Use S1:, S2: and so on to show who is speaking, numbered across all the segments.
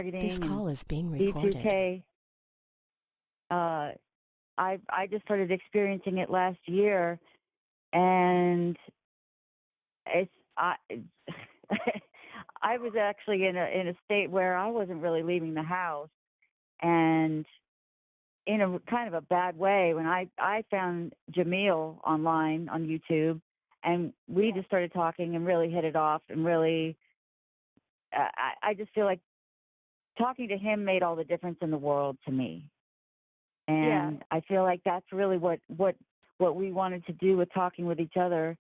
S1: This
S2: marketing and
S1: call is being recorded.
S2: B2K. I just started experiencing it last year, and it's I I was actually in a state where I wasn't really leaving the house, and in a kind of a bad way when I found Jamil online on YouTube, and we just started talking and really hit it off, and really I just feel like talking to him made all the difference in the world to me. And I feel like that's really what we wanted to do with talking with each other,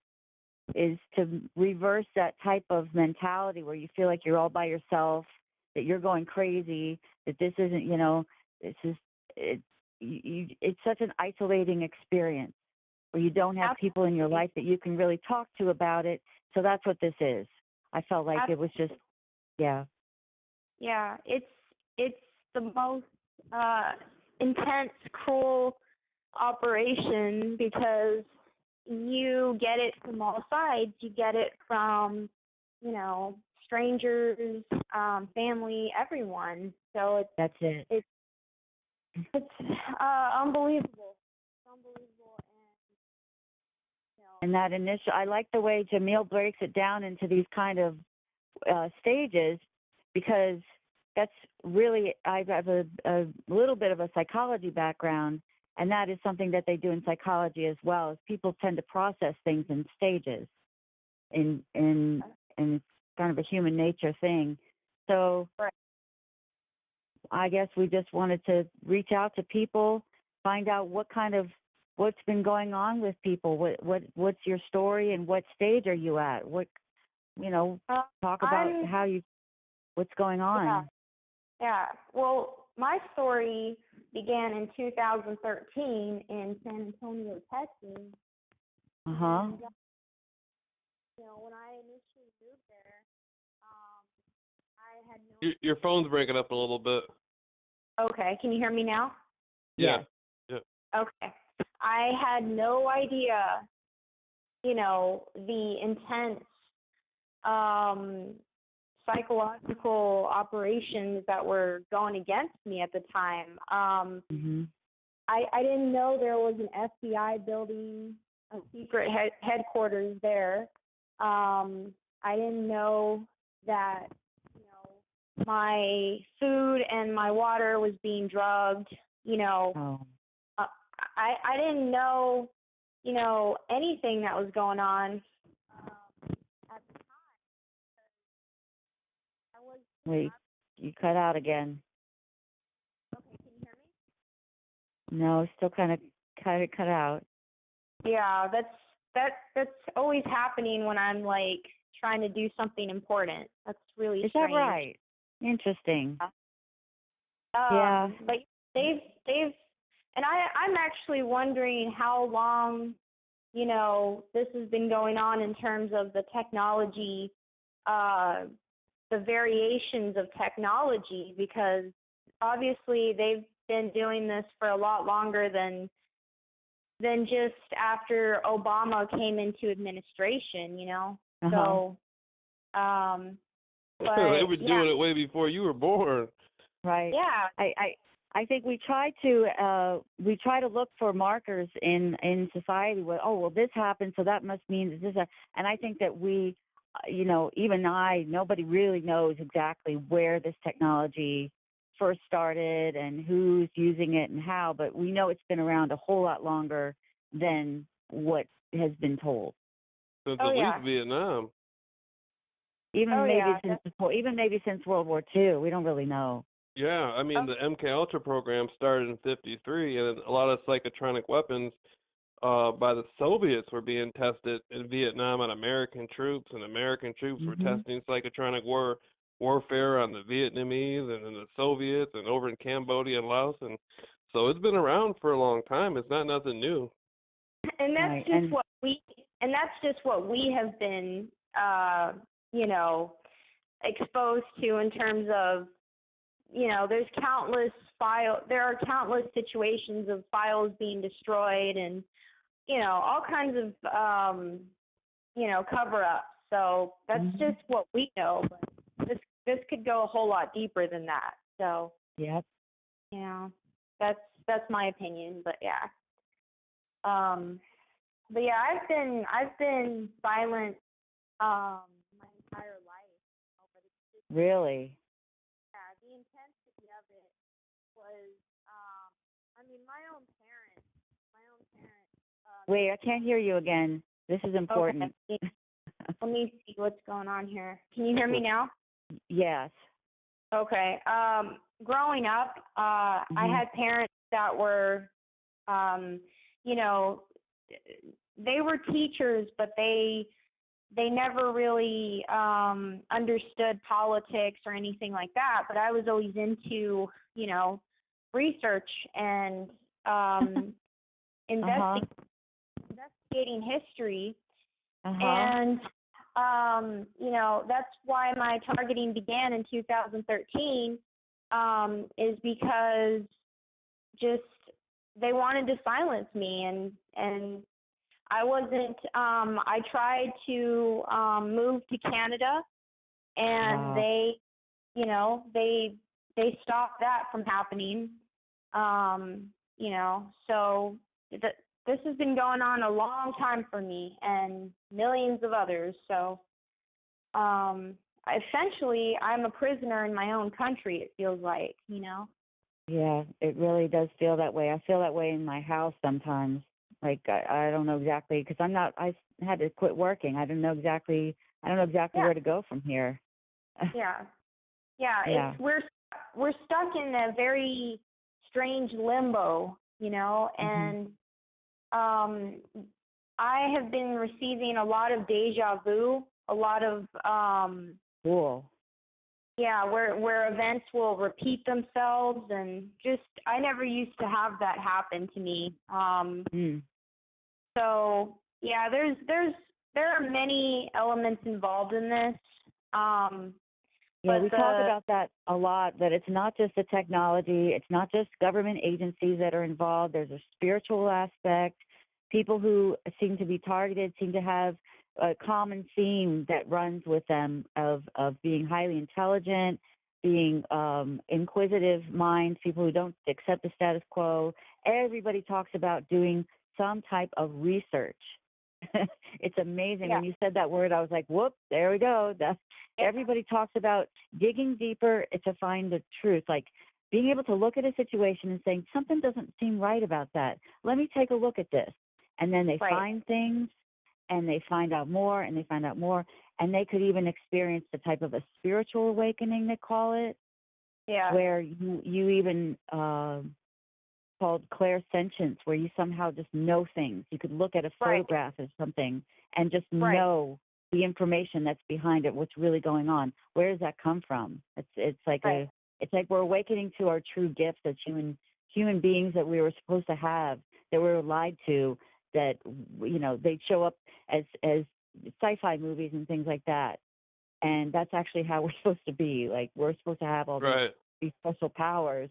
S2: is to reverse that type of mentality where you feel like you're all by yourself, that you're going crazy, that this isn't, this is it's such an isolating experience where you don't have people in your life that you can really talk to about it. So that's what this is. I felt like it was just, yeah.
S3: Yeah, it's the most intense, cruel operation because you get it from all sides. You get it from, strangers, family, everyone. So
S2: That's it.
S3: It's unbelievable. It's unbelievable,
S2: and that initial, I like the way Jamil breaks it down into these kind of stages, because that's really, I have a little bit of a psychology background, and that is something that they do in psychology as well, is people tend to process things in stages, and it's kind of a human nature thing. So
S3: right.
S2: I guess we just wanted to reach out to people, find out what's been going on with people, what's your story, and what stage are you at? Talk about what's going on.
S3: Yeah. Well, my story began in 2013 in San Antonio, Texas.
S2: Uh-huh.
S3: And, when I initially moved there, I had no...
S4: Your phone's breaking up a little bit.
S3: Okay. Can you hear me now?
S4: Yeah.
S3: Okay. I had no idea, the intense psychological operations that were going against me at the time. I didn't know there was an FBI building, a secret headquarters there. I didn't know that, my food and my water was being drugged. I didn't know, anything that was going on at the time.
S2: Wait, you cut out again.
S3: Okay, can you hear me?
S2: No, still kind of cut out.
S3: Yeah, that's always happening when I'm like trying to do something important. That's really
S2: Is
S3: strange.
S2: that right? Interesting.
S3: Yeah. But they've and I'm actually wondering how long, this has been going on in terms of the technology, the variations of technology, because obviously they've been doing this for a lot longer than just after Obama came into administration, So, but,
S4: they were doing it way before you were born.
S2: Right.
S3: Yeah.
S2: I think we try to look for markers in society where, this happened, so that must mean that this. And I think that we, even nobody really knows exactly where this technology first started and who's using it and how, but we know it's been around a whole lot longer than what has been told.
S4: Since at least Vietnam.
S2: Even maybe since World War II. We don't really know.
S4: Yeah, I mean, the MK Ultra program started in '53, and a lot of psychotronic weapons by the Soviets were being tested in Vietnam on American troops, and American troops were testing psychotronic warfare on the Vietnamese and the Soviets, and over in Cambodia and Laos, and so it's been around for a long time. It's not nothing new.
S3: And that's just what we have been, exposed to in terms of. There are countless situations of files being destroyed and, all kinds of, cover-ups. So that's just what we know. But this this could go a whole lot deeper than that. So,
S2: Yep.
S3: yeah, that's my opinion. But yeah, but yeah, I've been silent my entire life. But it's just,
S2: Really?
S3: yeah, the intensity of it was, I mean, my own parents.
S2: Wait, I can't hear you again. This is important.
S3: Okay. Let me see what's going on here. Can you hear me now?
S2: Yes.
S3: Okay. Growing up, I had parents that were, you know, they were teachers, but they never really understood politics or anything like that. But I was always into, you know, research and investigating history. And, you know, that's why my targeting began in 2013, is because just they wanted to silence me. And I wasn't, I tried to move to Canada, and they, you know, they stopped that from happening. You know, so this has been going on a long time for me and millions of others. So, essentially, I'm a prisoner in my own country, it feels like, you know?
S2: Yeah, it really does feel that way. I feel that way in my house sometimes. Like, I don't know exactly, because I had to quit working. I don't know exactly where to go from here.
S3: Yeah. Yeah,
S2: Yeah.
S3: we're stuck in a very strange limbo, you know, and I have been receiving a lot of deja vu, a lot of
S2: Cool.
S3: yeah, where events will repeat themselves, and just I never used to have that happen to me. So yeah, there are many elements involved in this.
S2: Yeah, we talk about that a lot, that it's not just the technology, it's not just government agencies that are involved. There's a spiritual aspect. People who seem to be targeted seem to have a common theme that runs with them of being highly intelligent, being inquisitive minds, people who don't accept the status quo. Everybody talks about doing some type of research. It's amazing.
S3: Yeah.
S2: When you said that word, I was like, whoop, there we go. Everybody talks about digging deeper to find the truth, like being able to look at a situation and saying, something doesn't seem right about that. Let me take a look at this. And then they find things, and they find out more, and they find out more, and they could even experience the type of a spiritual awakening, they call it, where you even called clairsentience, where you somehow just know things. You could look at a photograph of something and just know the information that's behind it, what's really going on. Where does that come from? It's like it's like we're awakening to our true gifts as human beings that we were supposed to have, that we were lied to, that, you know, they show up as sci-fi movies and things like that. And that's actually how we're supposed to be. Like, we're supposed to have all these special powers.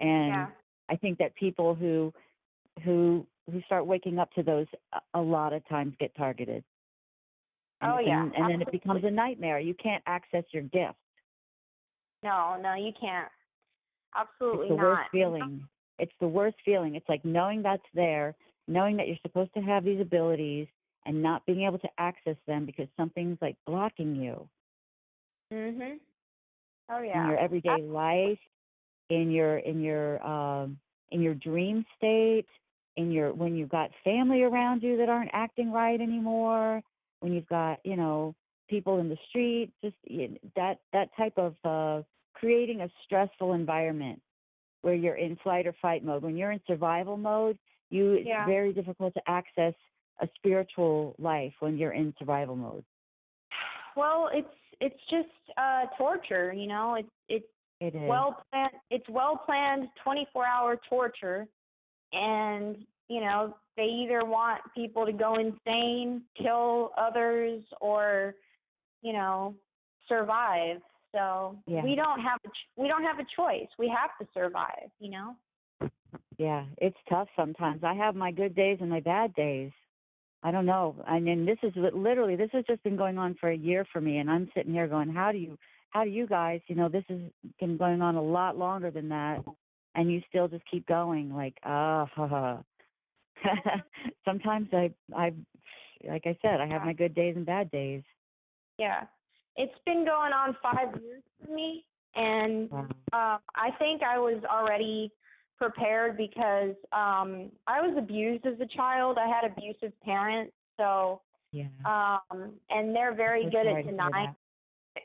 S2: And I think that people who start waking up to those a lot of times get targeted. And then it becomes a nightmare. You can't access your gift.
S3: No, you can't. Absolutely not.
S2: It's the worst feeling. It's the worst feeling. It's like knowing that's there, knowing that you're supposed to have these abilities and not being able to access them because something's like blocking you.
S3: Oh yeah.
S2: In your everyday life, in your dream state, when you've got family around you that aren't acting right anymore, when you've got, you know, people in the street, just that type of creating a stressful environment where you're in flight or fight mode. When you're in survival mode, it's very difficult to access a spiritual life when you're in survival mode.
S3: Well, it's just torture, you know. It is well planned. It's well planned 24-hour torture, and you know, they either want people to go insane, kill others, or, you know, survive. So we don't have a choice. We have to survive, you know.
S2: Yeah, it's tough sometimes. I have my good days and my bad days. I don't know. I mean, this has just been going on for a year for me, and I'm sitting here going, how do how do you guys, this has been going on a lot longer than that, and you still just keep going, like, sometimes I, like I said, I have my good days and bad days.
S3: Yeah. It's been going on 5 years for me, and I think I was already prepared because I was abused as a child. I had abusive parents, so and they're very good at denying.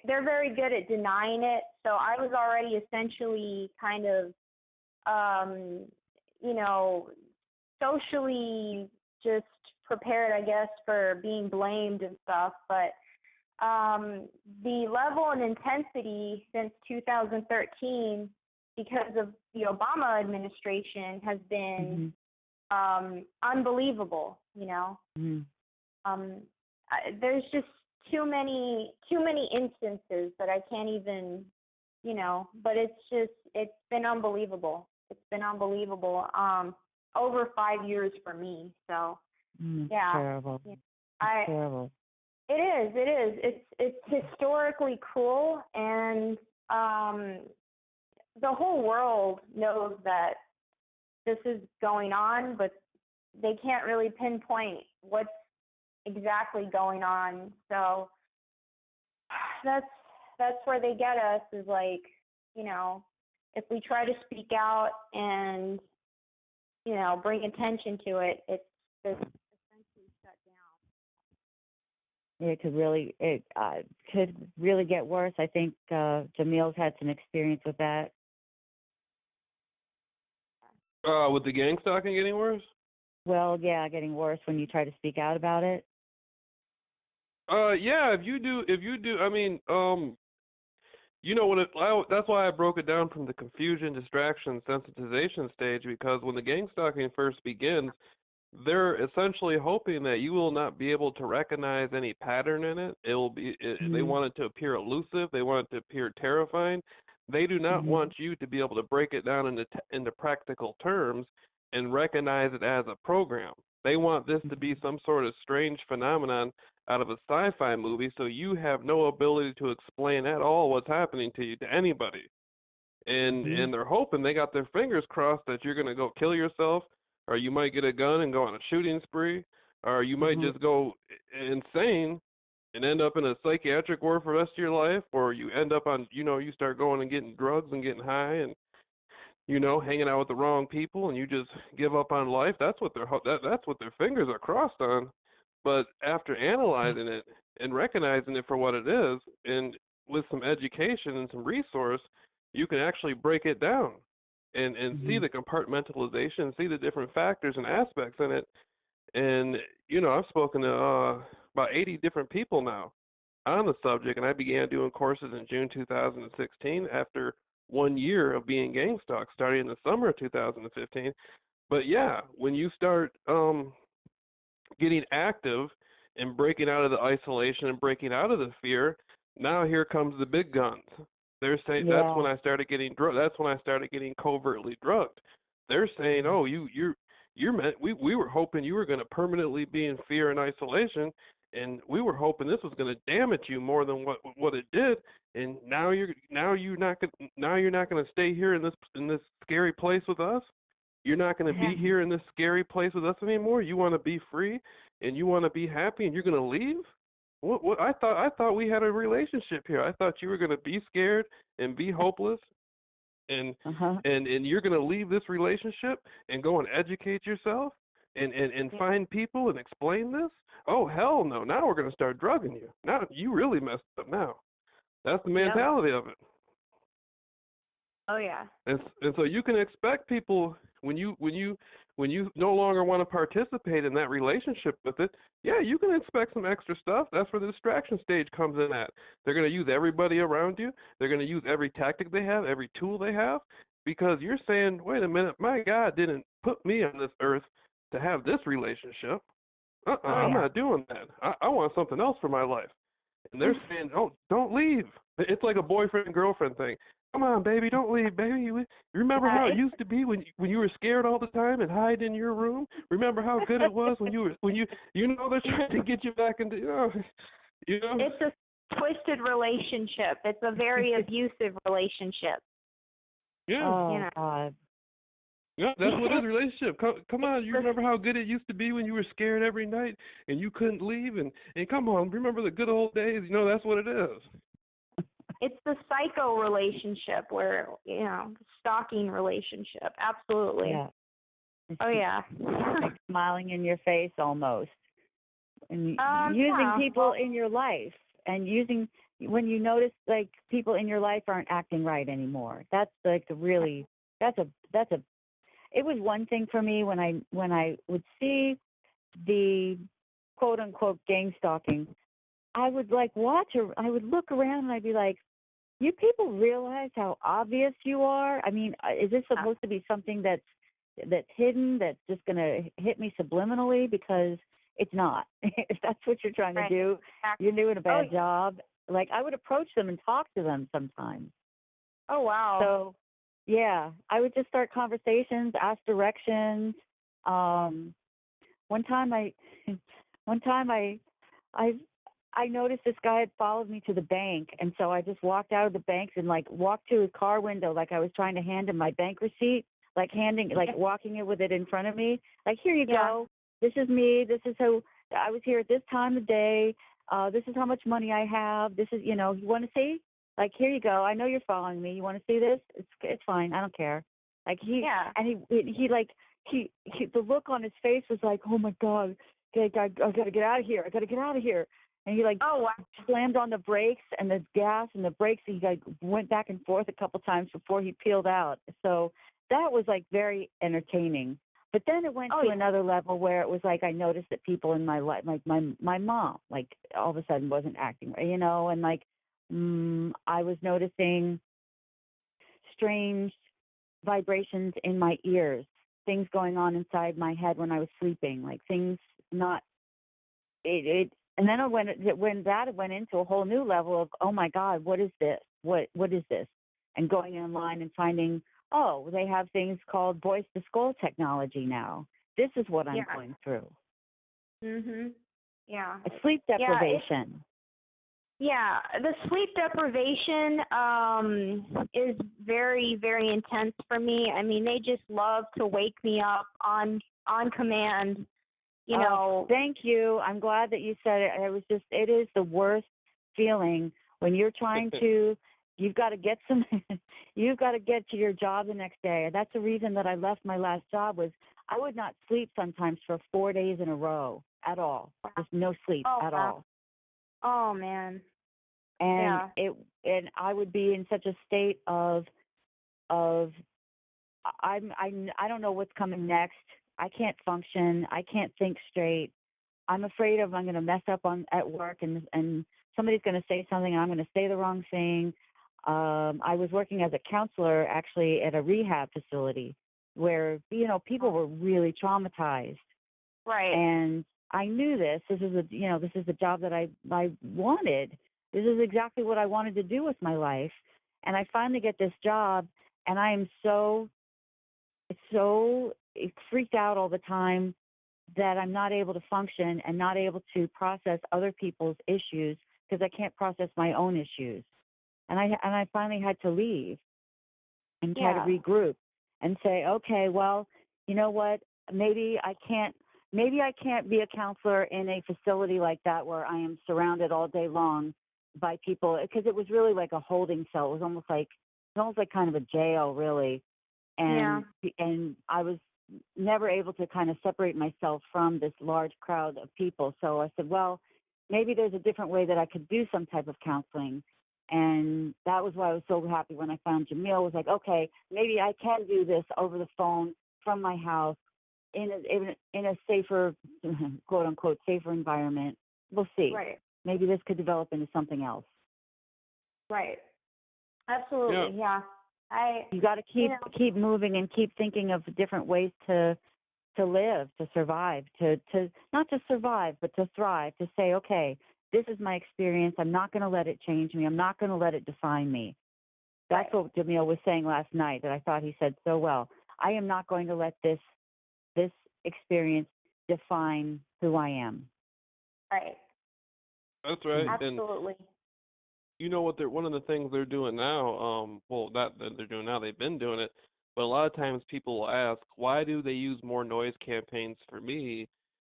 S3: They're very good at denying it. So I was already essentially kind of, socially just prepared, I guess, for being blamed and stuff. But the level and intensity since 2013, because of the Obama administration, has been unbelievable. There's just too many instances that I can't even, but it's been unbelievable. It's been unbelievable. Over 5 years for me. So yeah.
S2: Terrible. Terrible.
S3: It is. It's historically cruel, and the whole world knows that this is going on, but they can't really pinpoint what's exactly going on. So that's where they get us, is like, if we try to speak out and, bring attention to it, it's essentially shut down.
S2: It could really get worse. I think Jamil's had some experience with that.
S4: With the gang stalking getting worse?
S2: Well, yeah, getting worse when you try to speak out about it.
S4: Yeah, if you do, I mean, that's why I broke it down from the confusion, distraction, sensitization stage, because when the gang stalking first begins, they're essentially hoping that you will not be able to recognize any pattern in it. It will be, they want it to appear elusive. They want it to appear terrifying. They do not want you to be able to break it down into practical terms and recognize it as a program. They want this to be some sort of strange phenomenon out of a sci-fi movie, so you have no ability to explain at all what's happening to you to anybody. And they're hoping, they got their fingers crossed, that you're going to go kill yourself, or you might get a gun and go on a shooting spree, or you might just go insane and end up in a psychiatric ward for the rest of your life, or you end up on, you start going and getting drugs and getting high and, hanging out with the wrong people, and you just give up on life. That's what their fingers are crossed on. But after analyzing it and recognizing it for what it is, and with some education and some resource, you can actually break it down and see the compartmentalization, see the different factors and aspects in it. And, I've spoken to about 80 different people now on the subject, and I began doing courses in June 2016 after 1 year of being gang stalked, starting in the summer of 2015. But yeah, when you start getting active and breaking out of the isolation and breaking out of the fear, now here comes the big guns. They're saying that's when I started getting that's when I started getting covertly drugged. They're saying, "Oh, you're meant we were hoping you were going to permanently be in fear and isolation, and we were hoping this was going to damage you more than what it did. And now you're not going to stay here in this scary place with us. You're not going to be here in this scary place with us anymore. You want to be free and you want to be happy, and you're going to leave? What I thought we had a relationship here. I thought you were going to be scared and be hopeless, and you're going to leave this relationship and go and educate yourself and find people and explain this? Oh, hell no. Now we're going to start drugging you. Now you really messed up now." That's the mentality of it.
S3: Oh yeah.
S4: And so you can expect people, when you no longer want to participate in that relationship with it, yeah, you can expect some extra stuff. That's where the distraction stage comes in at. They're going to use everybody around you. They're going to use every tactic they have, every tool they have, because you're saying, wait a minute, my God didn't put me on this earth to have this relationship. I'm not doing that. I want something else for my life. And they're saying, oh, don't leave. It's like a boyfriend and girlfriend thing. Come on, baby, don't leave, baby. You remember how it used to be when you were scared all the time and hide in your room? Remember how good it was when they're trying to get you back into,
S3: It's twisted relationship. It's a very abusive relationship.
S4: Yeah.
S2: Oh, God.
S4: Yeah, that's what is a relationship. Come on, you remember how good it used to be when you were scared every night and you couldn't leave, and come on, remember the good old days. That's what it is.
S3: It's the psycho relationship where, stalking relationship. Absolutely.
S2: Yeah.
S3: Oh, yeah.
S2: Like smiling in your face almost. And using
S3: yeah.
S2: people in your life, and when you notice like people in your life aren't acting right anymore. That's like it was one thing for me when I would see the quote unquote gang stalking. I would like watch, or I would look around and I'd be like, you people realize how obvious you are? I mean, is this supposed to be something that's hidden, that's just going to hit me subliminally? Because it's not. If that's what you're trying to do, you're doing a bad job. Like, I would approach them and talk to them sometimes.
S3: Oh, wow.
S2: So, yeah, I would just start conversations, ask directions. One time I noticed this guy had followed me to the bank, and so I just walked out of the bank and like walked to his car window like I was trying to hand him my bank receipt, like walking it with it in front of me. Like, here you go. This is me. This is who I was here at this time of day. This is how much money I have. This is, you want to see? Like, here you go. I know you're following me. You want to see this? It's fine. I don't care. Like he the look on his face was like, oh my God, I got to get out of here. I got to get out of here. And he slammed on the brakes and the gas and the brakes. He went back and forth a couple times before he peeled out. So that was like very entertaining. But then it went to another level where it was like I noticed that people in my life, like my mom, like all of a sudden wasn't acting right, and like I was noticing strange vibrations in my ears, things going on inside my head when I was sleeping, like things not it. And then when that went into a whole new level of, oh my God, what is this? What is this? And going online and finding, oh, they have things called voice to skull technology now. This is what I'm going through.
S3: Mhm. Yeah.
S2: Sleep deprivation.
S3: Yeah, the sleep deprivation is very, very intense for me. I mean, they just love to wake me up on command.
S2: Thank you. I'm glad that you said it. It is the worst feeling when you're trying to, you've got to get you've got to get to your job the next day. That's the reason that I left my last job was I would not sleep sometimes for 4 days in a row at all. Just no sleep at all.
S3: Oh, man.
S2: And and I would be in such a state of I don't know what's coming next. I can't function. I can't think straight. I'm afraid I'm going to mess up at work and somebody's going to say something and I'm going to say the wrong thing. I was working as a counselor actually at a rehab facility where, people were really traumatized.
S3: Right.
S2: And I knew this. This is the job that I wanted. This is exactly what I wanted to do with my life. And I finally get this job and I am so freaked out all the time that I'm not able to function and not able to process other people's issues because I can't process my own issues. And I finally had to leave and try to regroup and say, okay, well, you know what? Maybe I can't be a counselor in a facility like that where I am surrounded all day long by people, because it was really like a holding cell. It was almost like kind of a jail, really. And I was never able to kind of separate myself from this large crowd of people. So I said, well, maybe there's a different way that I could do some type of counseling. And that was why I was so happy when I found Jamil. Was like, okay, maybe I can do this over the phone from my house in a safer, quote unquote, safer environment. We'll see.
S3: Right.
S2: Maybe this could develop into something else.
S3: Right. Absolutely. Yeah.
S2: You got to keep moving and keep thinking of different ways to live, to survive, to not just survive, but to thrive, to say, okay, this is my experience. I'm not going to let it change me. I'm not going to let it define me. That's what Jamil was saying last night that I thought he said so well. I am not going to let this experience define who I am.
S3: Right.
S4: That's right.
S3: Absolutely.
S4: you know what they're one of the things they're doing now, well, not that they're doing now, they've been doing it, but a lot of times people will ask, why do they use more noise campaigns for me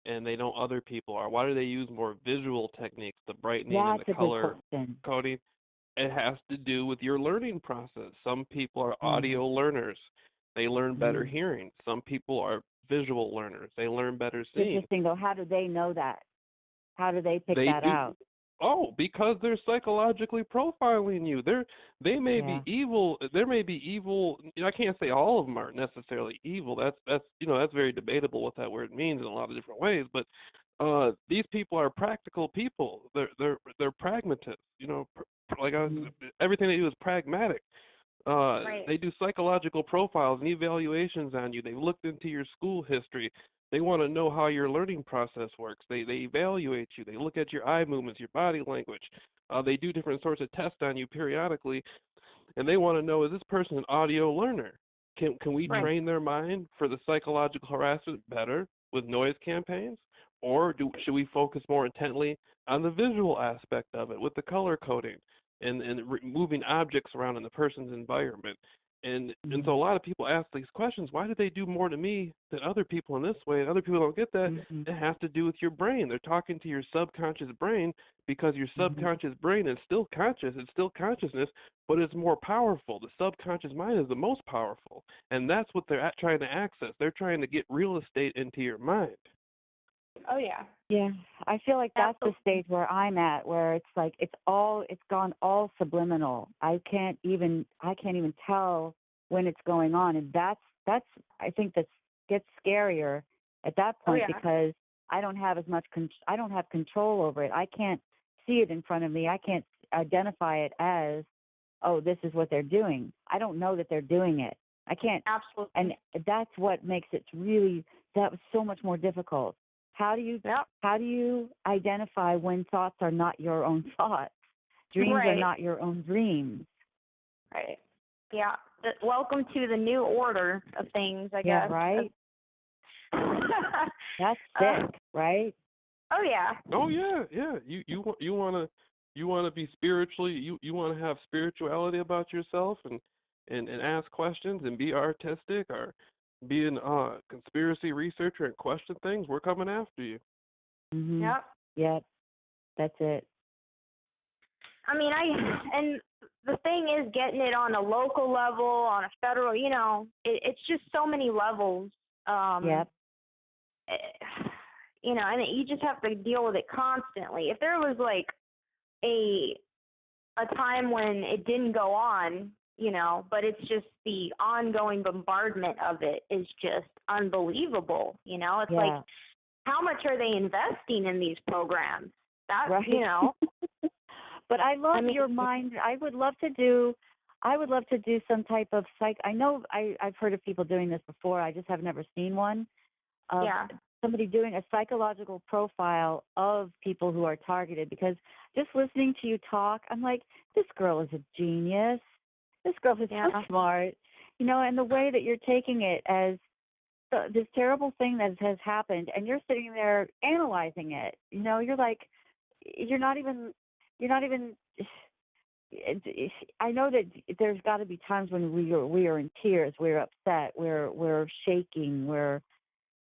S4: and they don't other people are? Why do they use more visual techniques, the brightening and
S2: That's
S4: the
S2: a good
S4: color
S2: question.
S4: coding? It has to do with your learning process. Some people are
S2: Mm-hmm.
S4: audio learners. They learn better
S2: Mm-hmm.
S4: hearing. Some people are visual learners. They learn better seeing.
S2: Interesting, though. How do they know that? How do they pick
S4: They
S2: that
S4: do.
S2: out?
S4: Oh, because they're psychologically profiling you. They may
S2: Yeah.
S4: be evil. There may be evil. I can't say all of them are necessarily evil. That's that's very debatable what that word means in a lot of different ways. But these people are practical people. They're pragmatists. Like
S2: Mm-hmm.
S4: everything they do is pragmatic.
S3: Right.
S4: They do psychological profiles and evaluations on you. They've looked into your school history. They want to know how your learning process works. They evaluate you. They look at your eye movements, your body language. They do different sorts of tests on you periodically, and they want to know, is this person an audio learner? Can we
S3: Right.
S4: train their mind for the psychological harassment better with noise campaigns, or should we focus more intently on the visual aspect of it with the color coding and moving objects around in the person's environment? And so a lot of people ask these questions, why do they do more to me than other people in this way? And other people don't get that.
S2: Mm-hmm.
S4: It has to do with your brain. They're talking to your subconscious brain because your
S2: Mm-hmm.
S4: subconscious brain is still conscious. It's still consciousness, but it's more powerful. The subconscious mind is the most powerful. And that's what they're trying to access. They're trying to get real estate into your mind.
S3: Oh yeah.
S2: Yeah, I feel like that's the
S3: Absolutely.
S2: stage where I'm at, where it's like it's gone all subliminal. I can't even tell when it's going on, and that's I think that gets scarier at that
S3: Oh
S2: point
S3: yeah.
S2: because I don't have as much I don't have control over it. I can't see it in front of me. I can't identify it as, oh, this is what they're doing. I don't know that they're doing it. I can't,
S3: Absolutely.
S2: and that's what makes it really that was so much more difficult. How do you
S3: Yep.
S2: how do you identify when thoughts are not your own thoughts? Dreams are
S3: Right.
S2: not your own dreams.
S3: Right. Yeah. Welcome to the new order of things, I
S2: Yeah,
S3: guess.
S2: right? That's
S3: Uh,
S2: sick, right?
S3: oh yeah.
S4: Oh yeah, yeah. You want to be spiritually you want to have spirituality about yourself and ask questions and be artistic or be an conspiracy researcher and question things. We're coming after you.
S2: Mhm.
S3: Yep.
S2: Yep. That's it.
S3: I mean, and the thing is getting it on a local level, on a federal, it's just so many levels.
S2: Yep.
S3: eh, and you just have to deal with it constantly. If there was like a time when it didn't go on, but it's just the ongoing bombardment of it is just unbelievable. It's like,
S2: Yeah.
S3: how much are they investing in these programs? That's,
S2: Right. But I love
S3: mean,
S2: your mind. I would love to do some type of I know I've heard of people doing this before. I just have never seen one of
S3: yeah.
S2: somebody doing a psychological profile of people who are targeted, because just listening to you talk, I'm like, this girl is a genius. This girl is so smart. And the way that you're taking it as this terrible thing that has happened, and you're sitting there analyzing it. You're like, you're not even I know that there's got to be times when we are in tears, we're upset, we're shaking, we're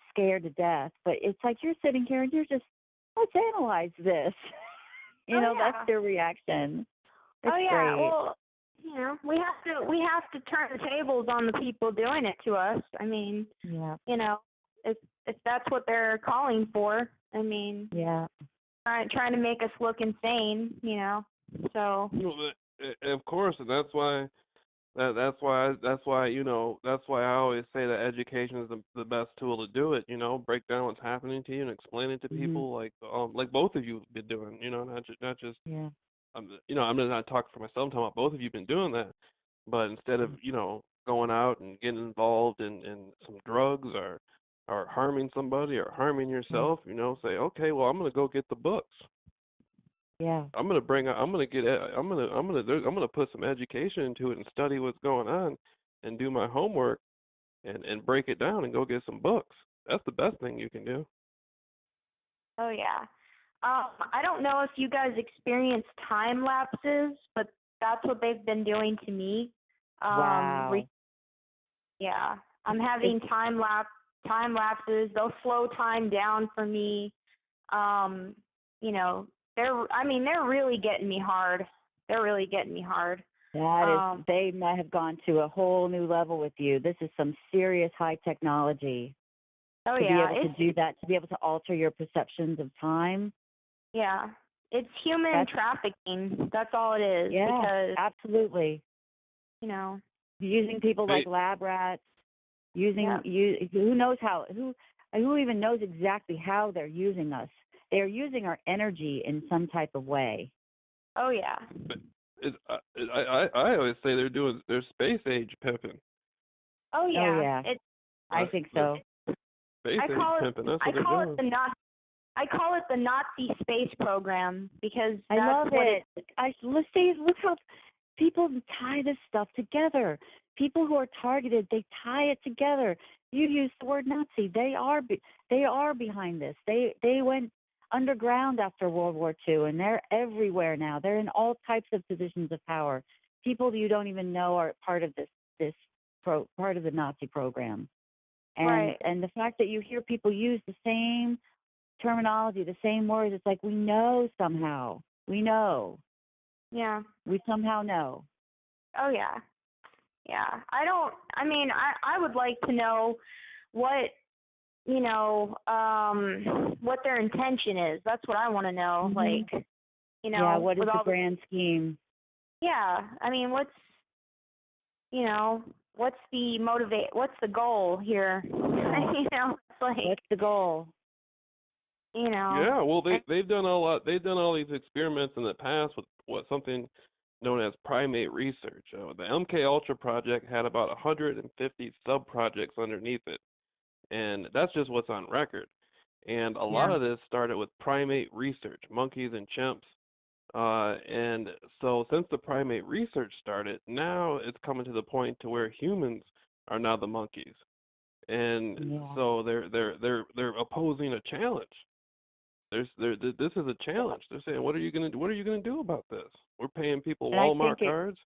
S2: scared to death, but it's like you're sitting here and you're just, let's analyze this. That's your reaction. It's
S3: oh yeah.
S2: great.
S3: Well, we have to turn the tables on the people doing it to us. I mean,
S2: Yeah.
S3: if that's what they're calling for, I mean,
S2: Yeah.
S4: Mm-hmm.
S3: trying to make us look insane, So.
S4: Of course, and that's why that's why I always say that education is the best tool to do it. Break down what's happening to you and explain it to
S2: Mm-hmm.
S4: people like both of you have been doing. Not just
S2: Yeah.
S4: I'm not talking for myself. I'm talking about both of you been doing that. But instead of going out and getting involved in some drugs or harming somebody or harming yourself, say, okay, well, I'm gonna go get the books.
S2: Yeah.
S4: I'm gonna put some education into it and study what's going on, and do my homework, and break it down and go get some books. That's the best thing you can do.
S3: Oh yeah. I don't know if you guys experience time lapses, but that's what they've been doing to me.
S2: Wow.
S3: Yeah, I'm having time lapses. They'll slow time down for me. You know, they're really getting me hard. They're really getting me hard.
S2: That is, they might have gone to a whole new level with you. This is some serious high technology.
S3: Oh
S2: to
S3: yeah,
S2: be able to do that, to be able to alter your perceptions of time.
S3: Yeah, it's human trafficking. That's all it is.
S2: Yeah,
S3: because,
S2: absolutely.
S3: You know,
S2: using people like lab rats, who knows who even knows exactly how they're using us. They're using our energy in some type of way.
S3: Oh yeah.
S4: I always say they're space age pimping.
S3: Oh yeah.
S2: Oh yeah. I think so.
S4: Space age pimping. That's what they're doing.
S3: I call it the Nazi space program because
S2: I love it. Look how people tie this stuff together. People who are targeted, they tie it together. You use the word Nazi. They are behind this. They went underground after World War II, and they're everywhere now. They're in all types of positions of power. People you don't even know are part of part of the Nazi program. And the fact that you hear people use the same terminology, the same words, it's like we know somehow. We know.
S3: Yeah.
S2: We somehow know.
S3: Oh yeah. Yeah. I would like to know what what their intention is. That's what I want to know.
S2: Mm-hmm.
S3: Like,
S2: yeah, what is the grand scheme?
S3: Yeah. I mean, what's the goal here? It's like,
S2: what's the goal?
S4: Yeah, well, they've done a lot. They've done all these experiments in the past with something known as primate research. The MK Ultra project had about 150 sub-projects underneath it, and that's just what's on record. And a lot of this started with primate research, monkeys and chimps. And so since the primate research started, now it's coming to the point to where humans are now the monkeys. And so they're opposing a challenge. This is a challenge. They're saying, what are you gonna do? What are you gonna do about this? We're paying people Walmart cards.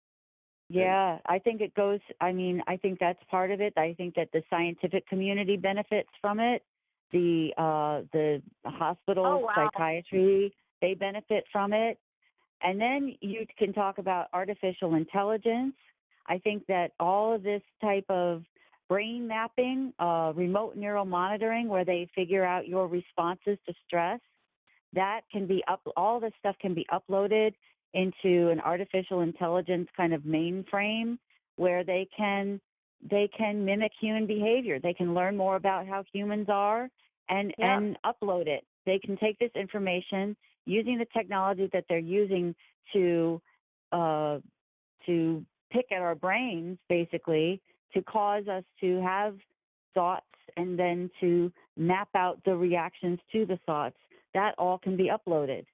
S2: Yeah, I think it goes. I think that's part of it. I think that the scientific community benefits from it. The hospitals, psychiatry, they benefit from it. And then you can talk about artificial intelligence. I think that all of this type of brain mapping, remote neural monitoring, where they figure out your responses to stress, that can be all this stuff can be uploaded into an artificial intelligence kind of mainframe where they can mimic human behavior. They can learn more about how humans are and upload it. They can take this information using the technology that they're using to pick at our brains, basically, to cause us to have thoughts and then to map out the reactions to the thoughts. That all can be uploaded.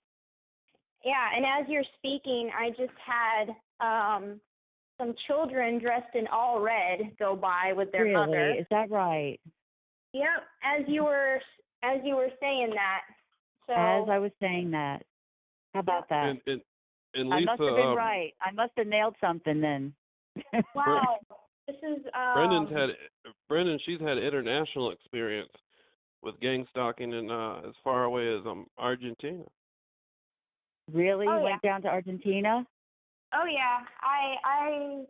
S3: Yeah, and as you're speaking, I just had some children dressed in all red go by with their mother.
S2: Is that right?
S3: Yep, as you were saying that. So
S2: as I was saying that. How about that?
S4: And Lisa,
S2: I must have been right. I must have nailed something then.
S3: Wow. This is
S4: Brendan, she's had international experience with gang stalking in as far away as Argentina.
S2: Really? You went down to Argentina?
S3: Oh yeah. I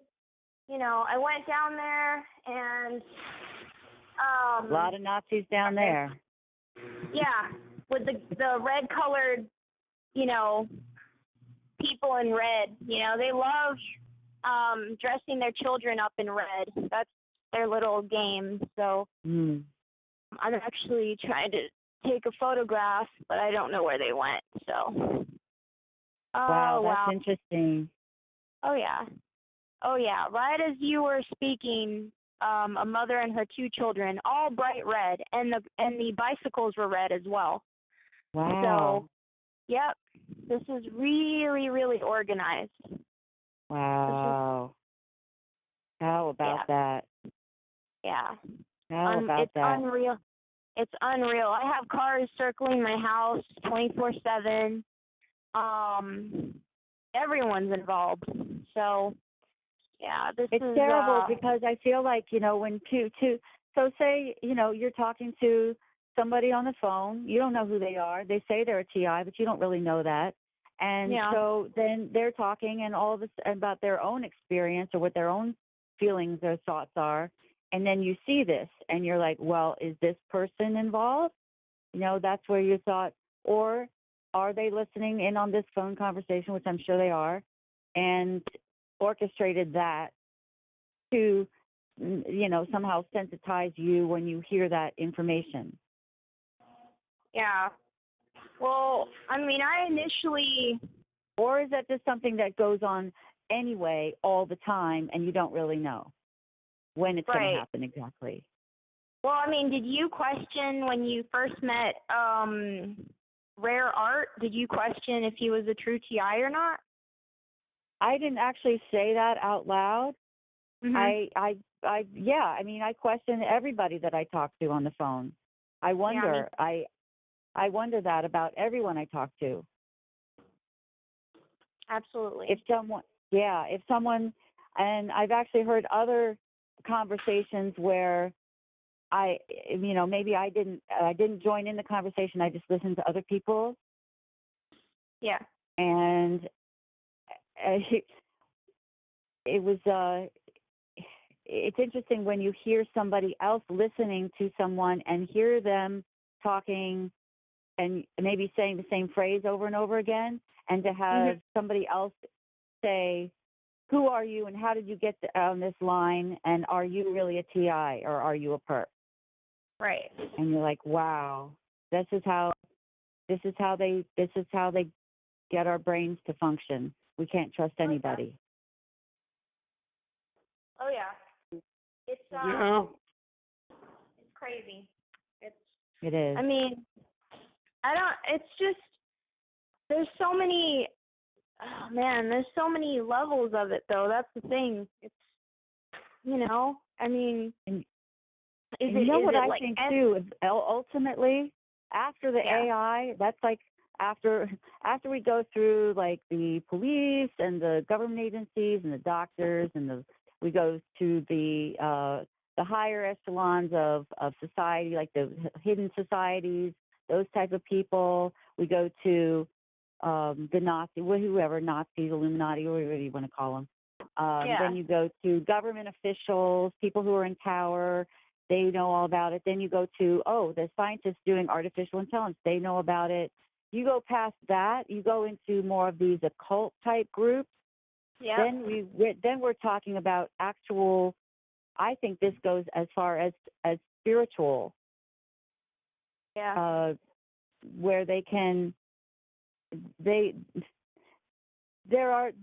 S3: went down there and
S2: a lot of Nazis down there.
S3: Yeah, with the red colored, people in red. They love dressing their children up in red. That's their little game. So I'm actually trying to take a photograph, but I don't know where they went. So.
S2: Wow, that's interesting.
S3: Oh yeah. Right as you were speaking, a mother and her two children, all bright red, and the bicycles were red as well.
S2: Wow.
S3: So, yep, this is really, really organized.
S2: Wow. How about that?
S3: Yeah.
S2: How about
S3: it's
S2: that?
S3: Unreal. It's unreal. I have cars circling my house 24/7. Everyone's involved. So, yeah, this
S2: It's
S3: is
S2: terrible because I feel like, when so say, you're talking to somebody on the phone, you don't know who they are. They say they're a TI, but you don't really know that. And so then they're talking and all this about their own experience or what their own feelings or thoughts are. And then you see this and you're like, well, is this person involved? That's where you thought, or are they listening in on this phone conversation, which I'm sure they are, and orchestrated that to, somehow sensitize you when you hear that information?
S3: Yeah. Well, I mean, I initially...
S2: Or is that just something that goes on anyway all the time and you don't really know when it's going to happen exactly?
S3: Well, I mean, did you question when you first met Rare Art? Did you question if he was a true TI or not?
S2: I didn't actually say that out loud.
S3: Mm-hmm.
S2: I question everybody that I talk to on the phone. I wonder. I wonder that about everyone I talk to.
S3: Absolutely.
S2: If someone, and I've actually heard other conversations where maybe I didn't join in the conversation. I just listened to other people.
S3: Yeah.
S2: And it was it's interesting when you hear somebody else listening to someone and hear them talking and maybe saying the same phrase over and over again, and to have somebody else say, who are you and how did you get on this line, and are you really a TI or are you a perp?
S3: Right.
S2: And you're like, wow, this is how they get our brains to function. We can't trust anybody.
S3: Oh yeah. It's it's crazy.
S2: It is.
S3: I mean, it's just, there's so many, oh man, there's so many levels of it though. That's the thing. It's, I mean,
S2: what I think too is ultimately after the AI, that's like after we go through like the police and the government agencies and the doctors and we go to the higher echelons of society, like the hidden societies, those type of people. We go to the Nazis, Illuminati, or whatever you want to call them. Then you go to government officials, people who are in power. They know all about it. Then you go to, the scientists doing artificial intelligence. They know about it. You go past that, you go into more of these occult type groups. Yeah. Then we're talking about actual. I think this goes as far as spiritual. Yeah. Where they can. There are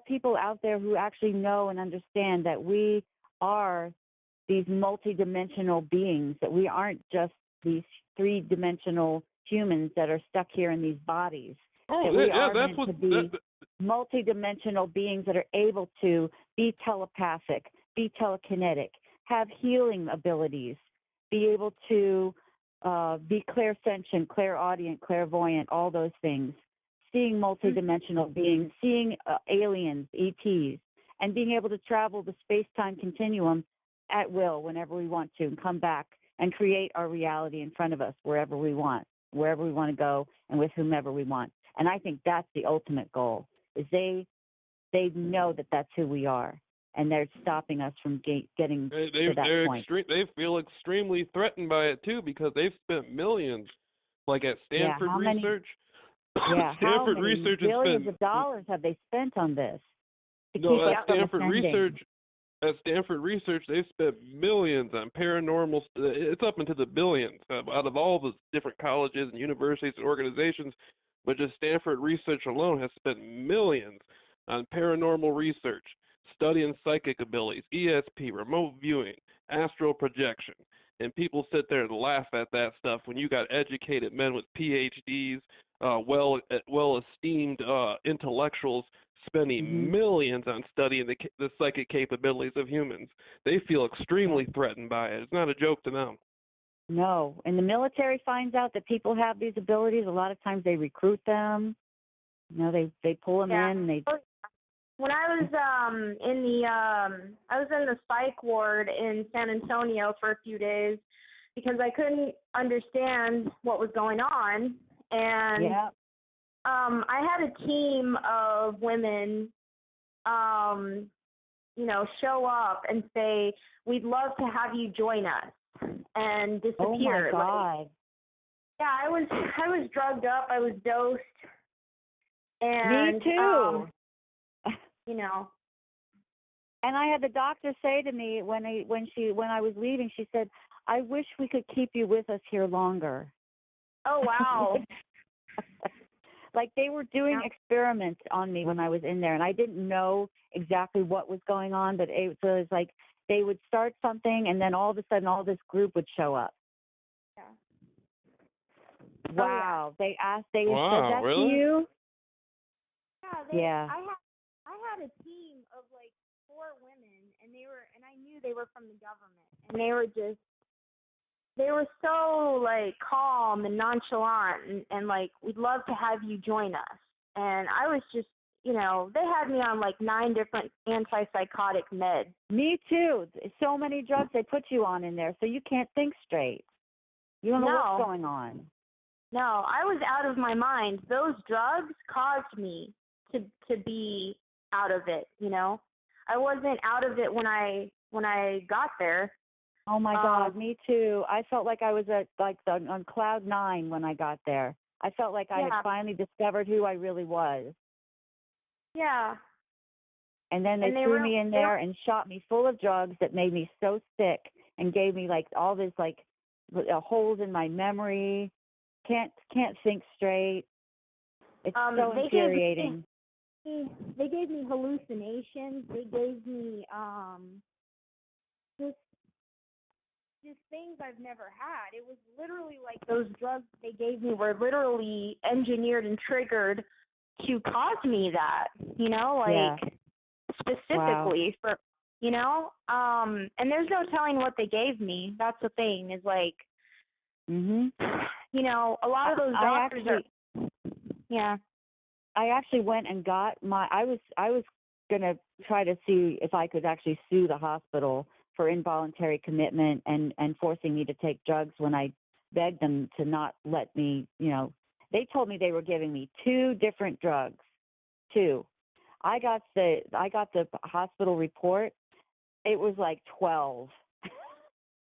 S2: people out there who actually know and understand that we are these multidimensional beings, that we aren't just these three-dimensional humans that are stuck here in these bodies. Multidimensional beings that are able to be telepathic, be telekinetic, have healing abilities, be able to be clairsentient, clairaudient, clairvoyant, all those things. Seeing multidimensional beings, seeing aliens, ETs, and being able to travel the space-time continuum at will whenever we want to and come back and create our reality in front of us wherever we want to go and with whomever we want. And I think that's the ultimate goal, is they know that that's who we are, and they're stopping us from getting to that point.
S4: They feel extremely threatened by it, too, because they've spent millions, like at Stanford Research.
S2: Stanford Research billions of dollars have they spent on this?
S4: At Stanford Research, they've spent millions on paranormal. It's up into the billions out of all the different colleges and universities and organizations. But just Stanford Research alone has spent millions on paranormal research, studying psychic abilities, ESP, remote viewing, astral projection. And people sit there and laugh at that stuff when you got educated men with PhDs, well-esteemed intellectuals spending millions on studying the psychic capabilities of humans. They feel extremely threatened by it. It's not a joke to them.
S2: No. And the military finds out that people have these abilities. A lot of times they recruit them. You know, they pull them in. And they.
S3: When I was I was in the psych ward in San Antonio for a few days because I couldn't understand what was going on, and I had a team of women, you know, show up and say, "We'd love to have you join us," and disappear.
S2: Oh my God!
S3: Like, yeah, I was drugged up. I was dosed, and
S2: me too.
S3: You know.
S2: And I had the doctor say to me when I was leaving, she said, "I wish we could keep you with us here longer."
S3: Oh wow.
S2: Like they were doing experiments on me when I was in there, and I didn't know exactly what was going on, but it was like they would start something, and then all of a sudden, all this group would show up.
S3: Yeah.
S2: Wow. They said
S4: wow,
S2: that
S4: really?
S2: to you?
S3: Yeah. I had a team of like 4 women, and I knew they were from the government, and they were so like calm and nonchalant, and like, "We'd love to have you join us." And I was just, you know, they had me on like 9 different antipsychotic meds.
S2: Me too. So many drugs they put you on in there, so you can't think straight. You don't know what's going on.
S3: No, I was out of my mind. Those drugs caused me to be out of it, you know. I wasn't out of it when I got there.
S2: Oh my God, me too. I felt like I was on cloud 9 when I got there. I felt like I had finally discovered who I really was.
S3: Yeah.
S2: And then they threw me in there and shot me full of drugs that made me so sick and gave me like all this like holes in my memory. Can't think straight. It's so infuriating.
S3: They gave me hallucinations. They gave me just things I've never had. It was literally like those drugs they gave me were literally engineered and triggered to cause me that, you know, like specifically for, you know, and there's no telling what they gave me. That's the thing is like, you know, a lot of those doctors
S2: I actually went and got I was going to try to see if I could actually sue the hospital for involuntary commitment and forcing me to take drugs when I begged them to not let me, you know. They told me they were giving me 2 different drugs. 2. I got the hospital report. It was like 12.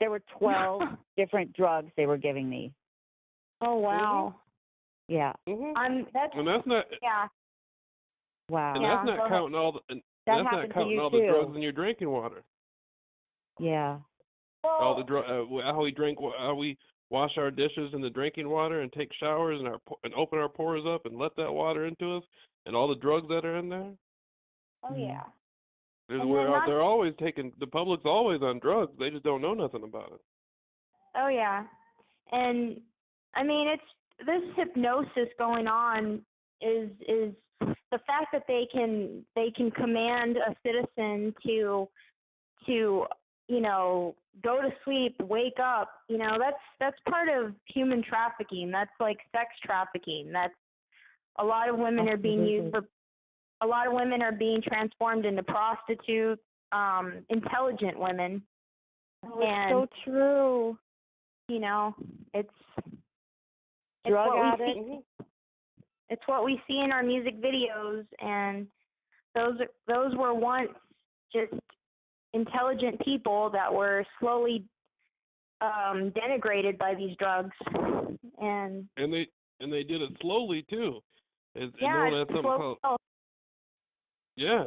S2: There were 12 different drugs they were giving me.
S3: Oh wow.
S2: Yeah.
S4: And that's not.
S3: Yeah.
S2: Wow.
S4: And that's not counting all the. And that's not counting all the drugs in your drinking water.
S2: Yeah.
S4: All the how we wash our dishes in the drinking water and take showers and open our pores up and let that water into us, and all the drugs that are in there.
S3: Oh yeah.
S4: They're always taking. The public's always on drugs. They just don't know nothing about it.
S3: Oh yeah. And I mean, it's this hypnosis going on is the fact that they can command a citizen to you know, go to sleep, wake up, you know, that's part of human trafficking. That's like sex trafficking. That's a lot of women are being used for, a lot of women are being transformed into prostitutes, intelligent women.
S2: Oh, it's so true.
S3: You know, it's
S2: drug addicts.
S3: It's what we see in our music videos, and those were once just intelligent people that were slowly denigrated by these drugs, and
S4: they did it slowly too. It's known as something called. Yeah,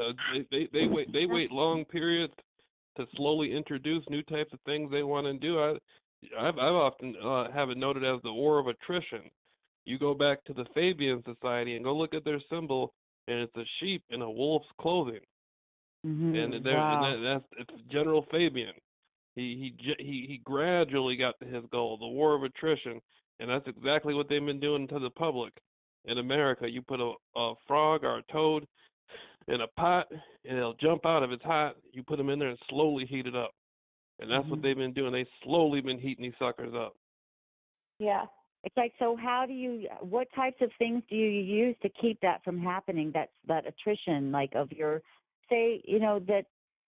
S4: they wait long periods to slowly introduce new types of things they want to do. I've often have it noted as the war of attrition. You go back to the Fabian Society and go look at their symbol, and it's a sheep in a wolf's clothing. And it's General Fabian. He gradually got to his goal, the war of attrition, and that's exactly what they've been doing to the public. In America, you put a frog or a toad in a pot, and it'll jump out if it's hot. You put them in there and slowly heat it up, and that's what they've been doing. They've slowly been heating these suckers up.
S3: Yeah.
S2: It's like, so what types of things do you use to keep that from happening? That attrition, like of your, say, that,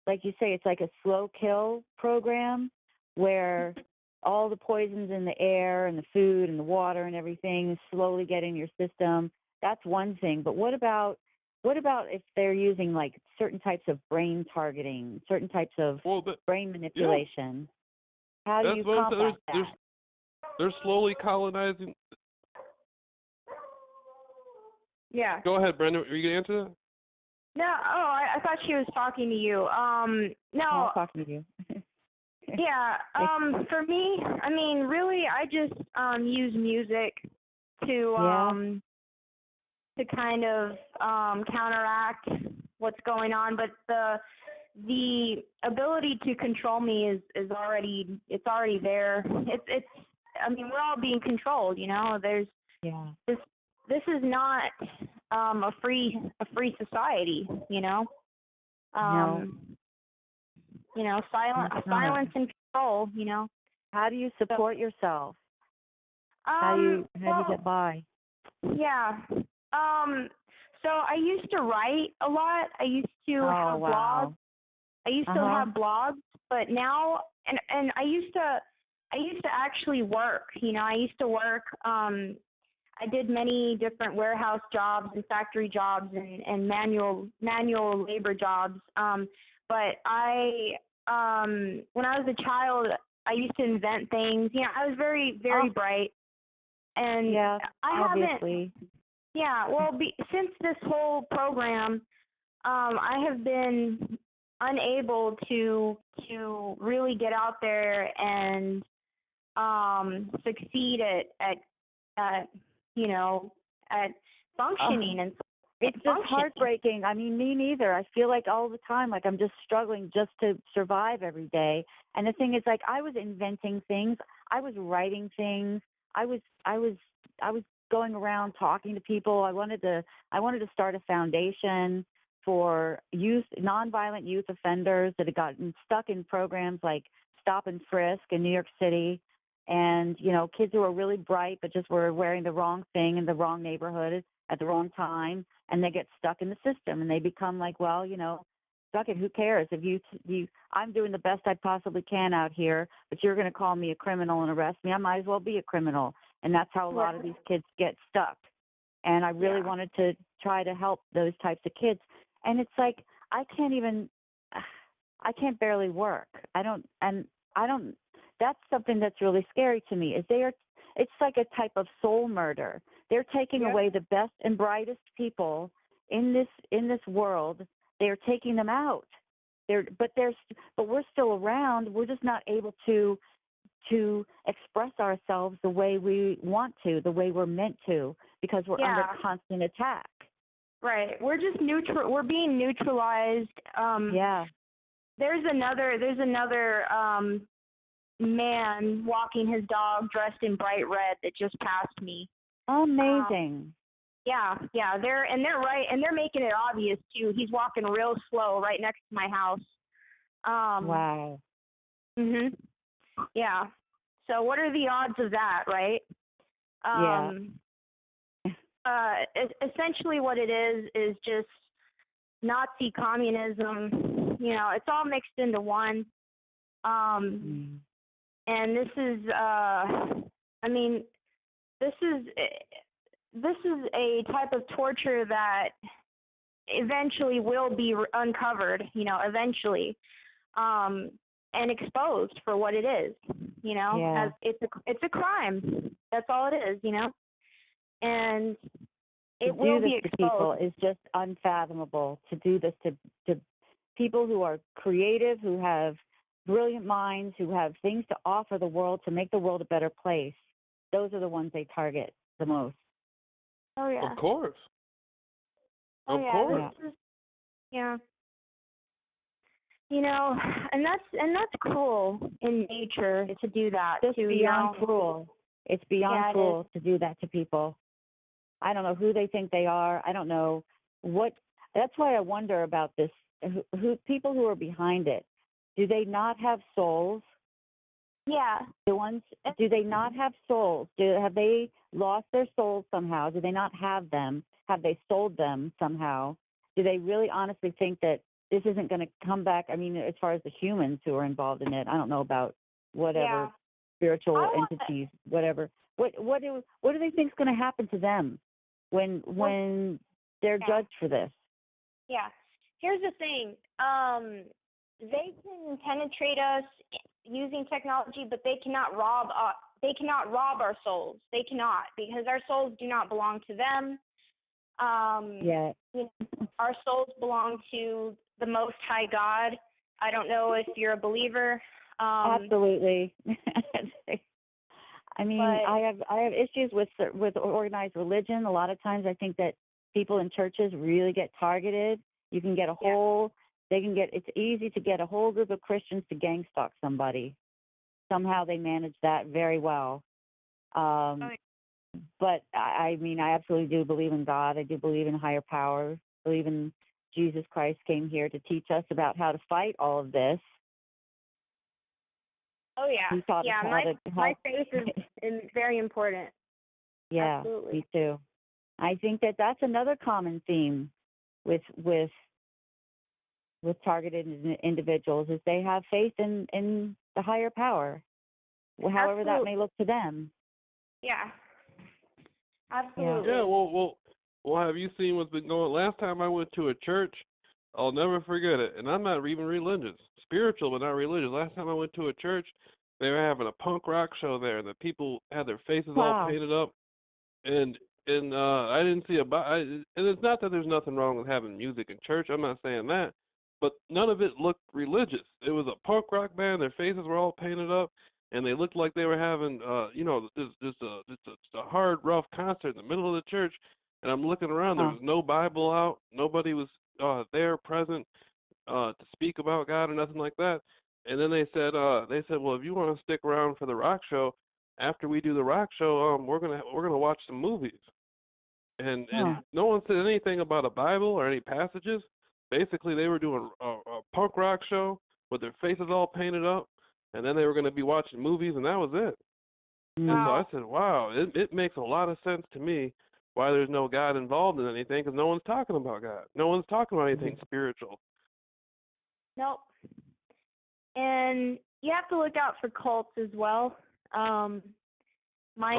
S2: like you say, it's like a slow kill program where all the poisons in the air and the food and the water and everything slowly get in your system. That's one thing. But what about if they're using like certain types of brain targeting, certain types of brain manipulation?
S4: Yeah.
S2: How do you combat that?
S4: They're slowly colonizing.
S3: Yeah.
S4: Go ahead, Brenda. Are you gonna answer that?
S3: No. Oh, I thought she was talking to you. No.
S2: I'm talking to you.
S3: Yeah. For me, I mean, really, I just use music to kind of counteract what's going on, but the ability to control me is already there. It's I mean, we're all being controlled, There's this is not a free society,
S2: No.
S3: Silence and control,
S2: How do you support yourself? How do you get by?
S3: Yeah. So I used to write a lot. I used to have blogs. I used to have blogs, but now and I used to actually work. I used to work. I did many different warehouse jobs and factory jobs and manual labor jobs. But when I was a child, I used to invent things. I was very, very bright. And
S2: obviously.
S3: Yeah, well, since this whole program, I have been unable to really get out there and succeed at functioning and
S2: it's just heartbreaking. I mean, me neither. I feel like all the time, like I'm just struggling just to survive every day. And the thing is, like, I was inventing things. I was writing things. I was going around talking to people. I wanted to start a foundation for nonviolent youth offenders that had gotten stuck in programs like Stop and Frisk in New York City, and kids who are really bright but just were wearing the wrong thing in the wrong neighborhood at the wrong time, and they get stuck in the system and they become like, well, fuck it, who cares if you I'm doing the best I possibly can out here, but you're going to call me a criminal and arrest me. I might as well be a criminal. And that's how a lot of these kids get stuck. And I really wanted to try to help those types of kids. And it's like I can't barely work. That's something that's really scary to me. It's like a type of soul murder. They're taking away the best and brightest people in this world. They're taking them out. But we're still around. We're just not able to express ourselves the way we want to, the way we're meant to, because we're under constant attack.
S3: Right. We're just neutral. We're being neutralized. There's another man walking his dog dressed in bright red that just passed me.
S2: Amazing.
S3: Yeah. They're right, and they're making it obvious too. He's walking real slow right next to my house.
S2: Wow.
S3: Mhm. Yeah. So what are the odds of that, right? Essentially what it is just Nazi communism. It's all mixed into one. And this is this is a type of torture that eventually will be uncovered, eventually. And exposed for what it is, as it's a crime. That's all it is, and it will be exposed. To people
S2: is just unfathomable. To do this to people who are creative, who have brilliant minds, who have things to offer the world to make the world a better place. Those are the ones they target the most.
S3: Oh yeah.
S4: Of course.
S3: Of course. Yeah. And that's cruel in nature to do that.
S2: It's beyond cruel. It's beyond cruel to do that to people. I don't know who they think they are. I don't know what. That's why I wonder about this. Who people who are behind it? Do they not have souls?
S3: Yeah.
S2: The ones, do they not have souls? Have they lost their souls somehow? Do they not have them? Have they sold them somehow? Do they really honestly think that this isn't going to come back? I mean, as far as the humans who are involved in it, I don't know about whatever spiritual entities, whatever. What do they think is going to happen to them when they're judged for this?
S3: Yeah. Here's the thing. They can penetrate us using technology, but they cannot rob our souls. They cannot, because our souls do not belong to them.
S2: Yeah.
S3: You know, our souls belong to the Most High God. I don't know if you're a believer.
S2: Absolutely. I mean, I have issues with organized religion. A lot of times, I think that people in churches really get targeted. You can get it's easy to get a whole group of Christians to gang stalk somebody. Somehow they manage that very well. But I mean, I absolutely do believe in God. I do believe in higher power. I believe in Jesus Christ came here to teach us about how to fight all of this.
S3: Oh yeah, my faith is very important.
S2: Yeah,
S3: absolutely.
S2: Me too. I think that that's another common theme with targeted individuals is they have faith in the higher power, however that may look to them.
S3: Yeah, absolutely.
S4: Yeah. Well, have you seen what's been going? Last time I went to a church, I'll never forget it. And I'm not even religious, spiritual, but not religious. Last time I went to a church, they were having a punk rock show there, and the people had their faces all painted up, and I didn't see and it's not that there's nothing wrong with having music in church. I'm not saying that, but none of it looked religious. It was a punk rock band. Their faces were all painted up, and they looked like they were having just a hard, rough concert in the middle of the church. And I'm looking around. There was no Bible out. Nobody was there present to speak about God or nothing like that. And then they said, well, if you want to stick around for the rock show, after we do the rock show, we're gonna watch some movies. And no one said anything about a Bible or any passages. Basically, they were doing a punk rock show with their faces all painted up, and then they were going to be watching movies, and that was it. And so I said, wow, it makes a lot of sense to me why there's no God involved in anything, because no one's talking about God. No one's talking about anything spiritual.
S3: Nope. And you have to look out for cults as well. Mind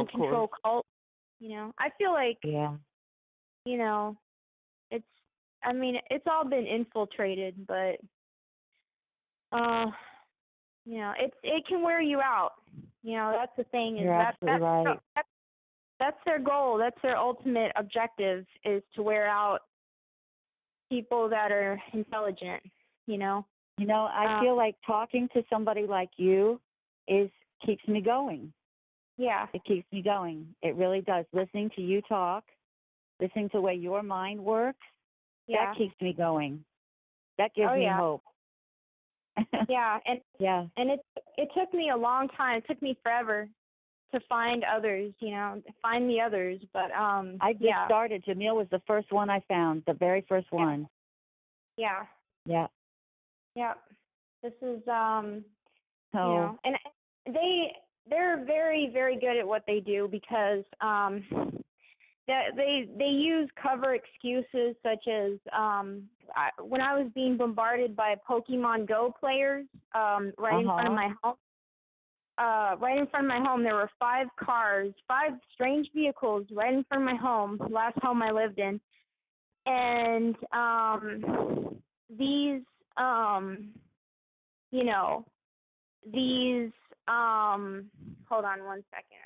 S3: control cults. You know, I feel like, you know, it's all been infiltrated, but, you know, it can wear you out. You know, that's the thing. That's their goal. That's their ultimate objective, is to wear out people that are intelligent, you know.
S2: You know, I feel like talking to somebody like you keeps me going.
S3: Yeah.
S2: It keeps me going. It really does. Listening to you talk, listening to the way your mind works, that keeps me going. That gives me hope.
S3: Yeah, and it took me a long time. It took me forever to find others, you know, find the others, but
S2: I just started. Jamil was the first one I found, the very first one.
S3: Yeah.
S2: Yeah.
S3: Yeah. This is you know, and they're very, very good at what they do, because they use cover excuses such as when I was being bombarded by Pokemon Go players right in front of my home. Right in front of my home, there were 5 cars, 5 strange vehicles right in front of my home, last home I lived in. And these, you know, these, hold on one second.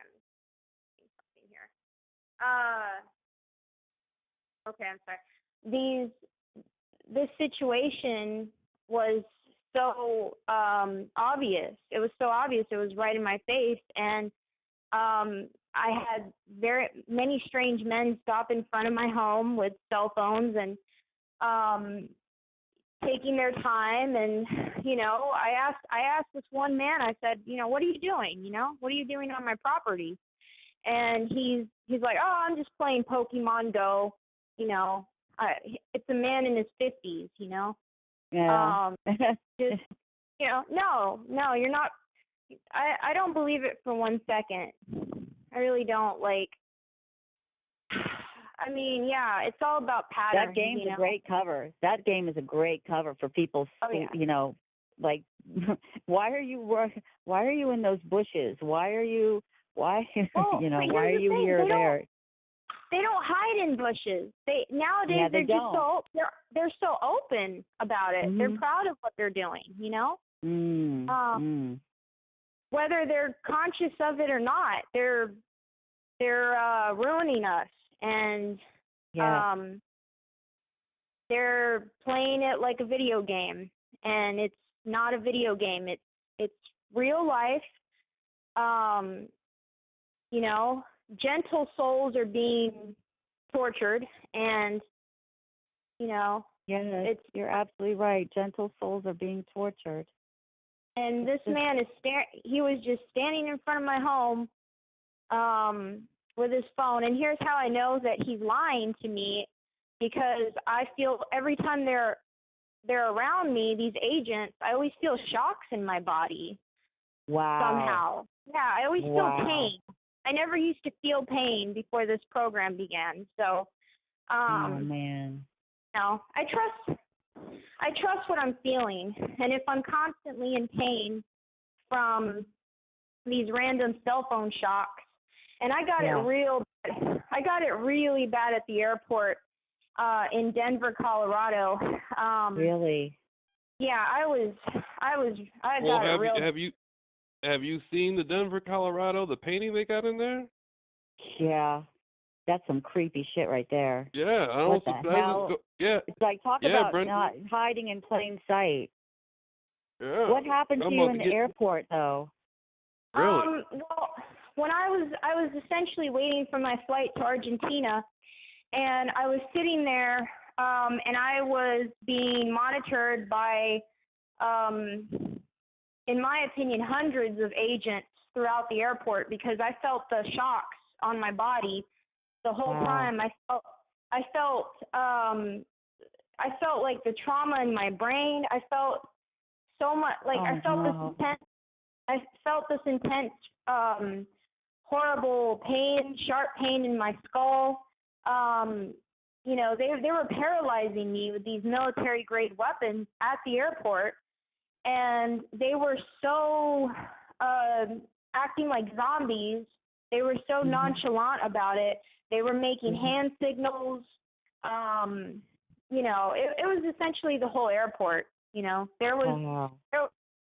S3: I'm something here. Okay, I'm sorry. This situation was so obvious. It was so obvious. It was right in my face, and I had very many strange men stop in front of my home with cell phones and taking their time. And you know, I asked this one man. I said, you know, what are you doing? You know, what are you doing on my property? And he's like, oh, I'm just playing Pokemon Go. You know, it's a man in his 50s. You know.
S2: Yeah.
S3: Just, you know, no, you're not I don't believe it for 1 second. I really don't. Like, I mean, yeah, it's all about patterns.
S2: That game's a great cover. That game is a great cover for people. You know, like, why are you in those bushes? Why are you
S3: Well,
S2: you know, why are you here or there?
S3: They don't hide in bushes. Nowadays they're just they're so open about it. They're proud of what they're doing, you know? Whether they're conscious of it or not, they're ruining us, and they're playing it like a video game, and it's not a video game. It's real life. You know, gentle souls are being tortured, and you know,
S2: you're absolutely right. Gentle souls are being tortured.
S3: And this man is he was just standing in front of my home with his phone. And here's how I know that he's lying to me, because I feel every time they're around me, these agents, I always feel shocks in my body.
S2: Wow.
S3: Somehow. Yeah, I always feel pain. I never used to feel pain before this program began. So,
S2: oh man.
S3: You know, I trust what I'm feeling, and if I'm constantly in pain from these random cell phone shocks, and I got it really bad at the airport in Denver, Colorado.
S2: Really?
S3: Yeah,
S4: Have you seen the Denver, Colorado, the painting they got in there?
S2: Yeah. That's some creepy shit right there.
S4: Yeah,
S2: what the hell? It's like, talk about
S4: Brenda.
S2: not hiding in plain sight.
S4: Yeah.
S2: What happened to you in the airport, though?
S4: Really?
S3: Well, when I was essentially waiting for my flight to Argentina, and I was sitting there, and I was being monitored by, in my opinion, hundreds of agents throughout the airport, because I felt the shocks on my body. The whole time I felt like the trauma in my brain. I felt so much like I felt this intense horrible pain, sharp pain in my skull. You know, they were paralyzing me with these military grade weapons at the airport, and they were so acting like zombies. They were so nonchalant about it. They were making hand signals. You know, it was essentially the whole airport. You know, there was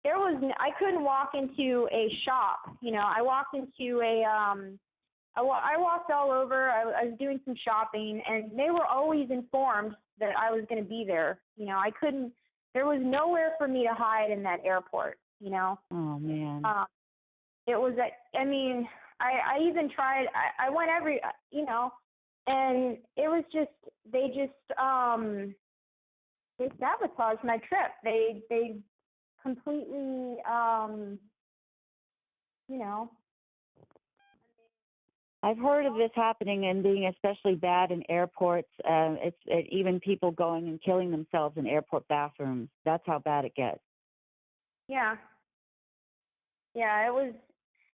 S3: I couldn't walk into a shop. You know, I walked into I walked all over. I was doing some shopping, and they were always informed that I was going to be there. You know, there was nowhere for me to hide in that airport. You know.
S2: Oh man.
S3: It was I even tried. I went you know, and it was just they sabotaged my trip. They completely you know.
S2: I've heard of this happening and being especially bad in airports. Even people going and killing themselves in airport bathrooms. That's how bad it gets.
S3: Yeah. Yeah, it was.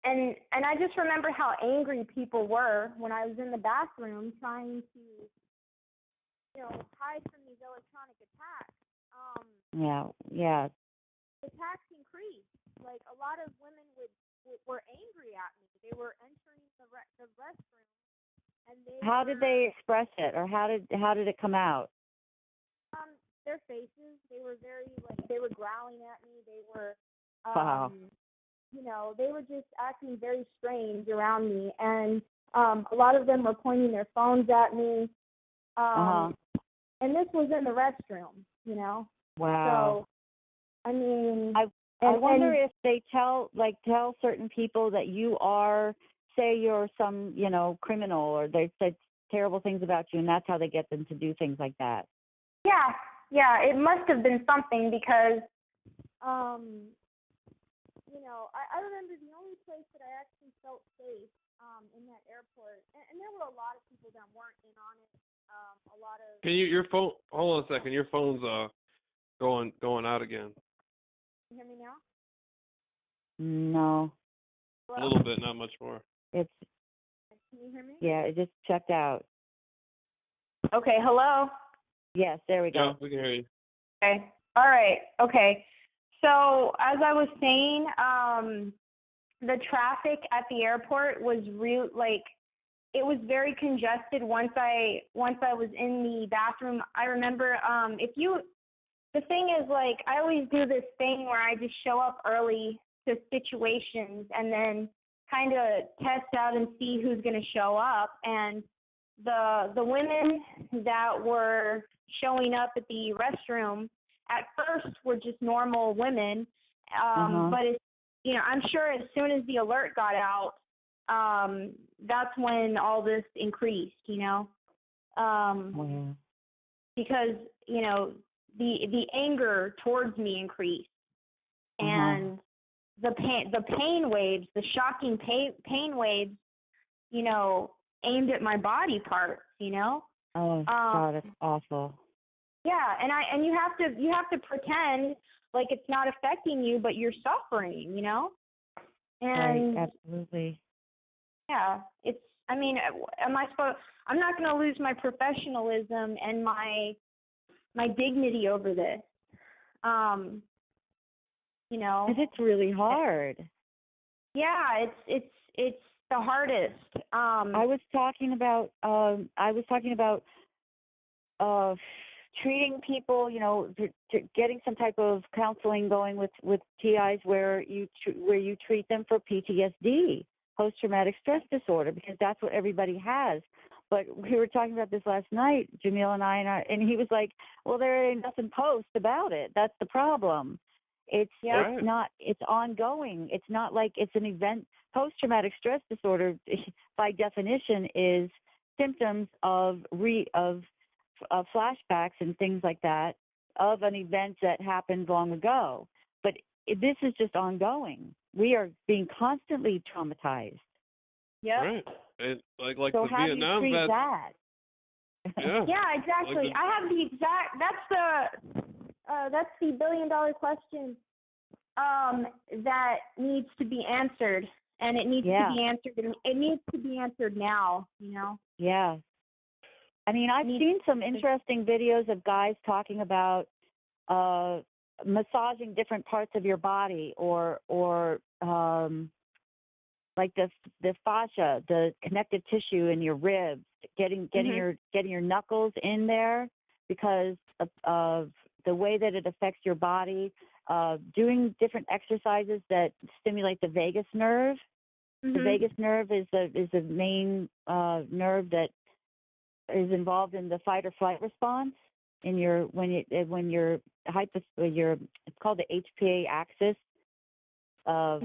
S3: And I just remember how angry people were when I was in the bathroom trying to, you know, hide from these electronic attacks.
S2: Yeah.
S3: The attacks increased. Like, a lot of women were angry at me. They were entering the restroom, and
S2: How did they express it, or how did it come out?
S3: Their faces. They were they were growling at me. They were. You know, they were just acting very strange around me, and a lot of them were pointing their phones at me. And this was in the restroom, you know.
S2: Wow.
S3: So, I mean,
S2: I wonder if they tell certain people that you are, say you're some, you know, criminal, or they said terrible things about you, and that's how they get them to do things like that.
S3: Yeah, it must have been something, because you know, I remember the only place that I actually felt safe in that airport, and there were a lot of people that weren't in on it. A lot of.
S4: Can your phone? Hold on a second. Your phone's going out again.
S3: Can you hear me now?
S2: No.
S4: A little bit, not much more.
S2: It's.
S3: Can you hear me?
S2: Yeah, it just checked out.
S3: Okay, hello?
S2: Yes, there we go.
S4: Yeah, we can hear you.
S3: Okay. All right. Okay. So as I was saying, the traffic at the airport was it was very congested once I was in the bathroom. I remember the thing is, like, I always do this thing where I just show up early to situations and then kind of test out and see who's going to show up. And the women that were showing up at the restroom at first were just normal women, but it's, I'm sure as soon as the alert got out, that's when all this increased, because the anger towards me increased, and the pain waves, the shocking pain waves, aimed at my body parts,
S2: Oh God, it's awful.
S3: Yeah, and you have to pretend like it's not affecting you, but you're suffering, And
S2: right, absolutely.
S3: Yeah, am I supposed? I'm not going to lose my professionalism and my dignity over this.
S2: Because it's really hard.
S3: Yeah, it's the hardest.
S2: I was talking about treating people, getting some type of counseling going with TIs where you treat them for PTSD, post traumatic stress disorder, because that's what everybody has. But we were talking about this last night, Jamil and I, and he was like, "Well, there ain't nothing post about it. That's the problem. It's not. It's ongoing. It's not like it's an event. Post traumatic stress disorder, by definition, is symptoms of flashbacks and things like that of an event that happened long ago. But this is just ongoing. We are being constantly traumatized.
S3: Yeah.
S4: Right. And like
S2: so
S4: the
S2: how
S4: Vietnam
S2: do you treat
S4: vets.
S2: that?
S3: Yeah, exactly.
S4: Like
S3: I have the exact. That's the $1 billion question. That needs to be answered, and it needs to be answered. It needs to be answered now.
S2: Yeah. I mean, I've seen some interesting videos of guys talking about massaging different parts of your body, or like the fascia, the connective tissue in your ribs, getting your knuckles in there because of the way that it affects your body. Doing different exercises that stimulate the vagus nerve. The vagus nerve is the main nerve that is involved in the fight or flight response in it's called the HPA axis of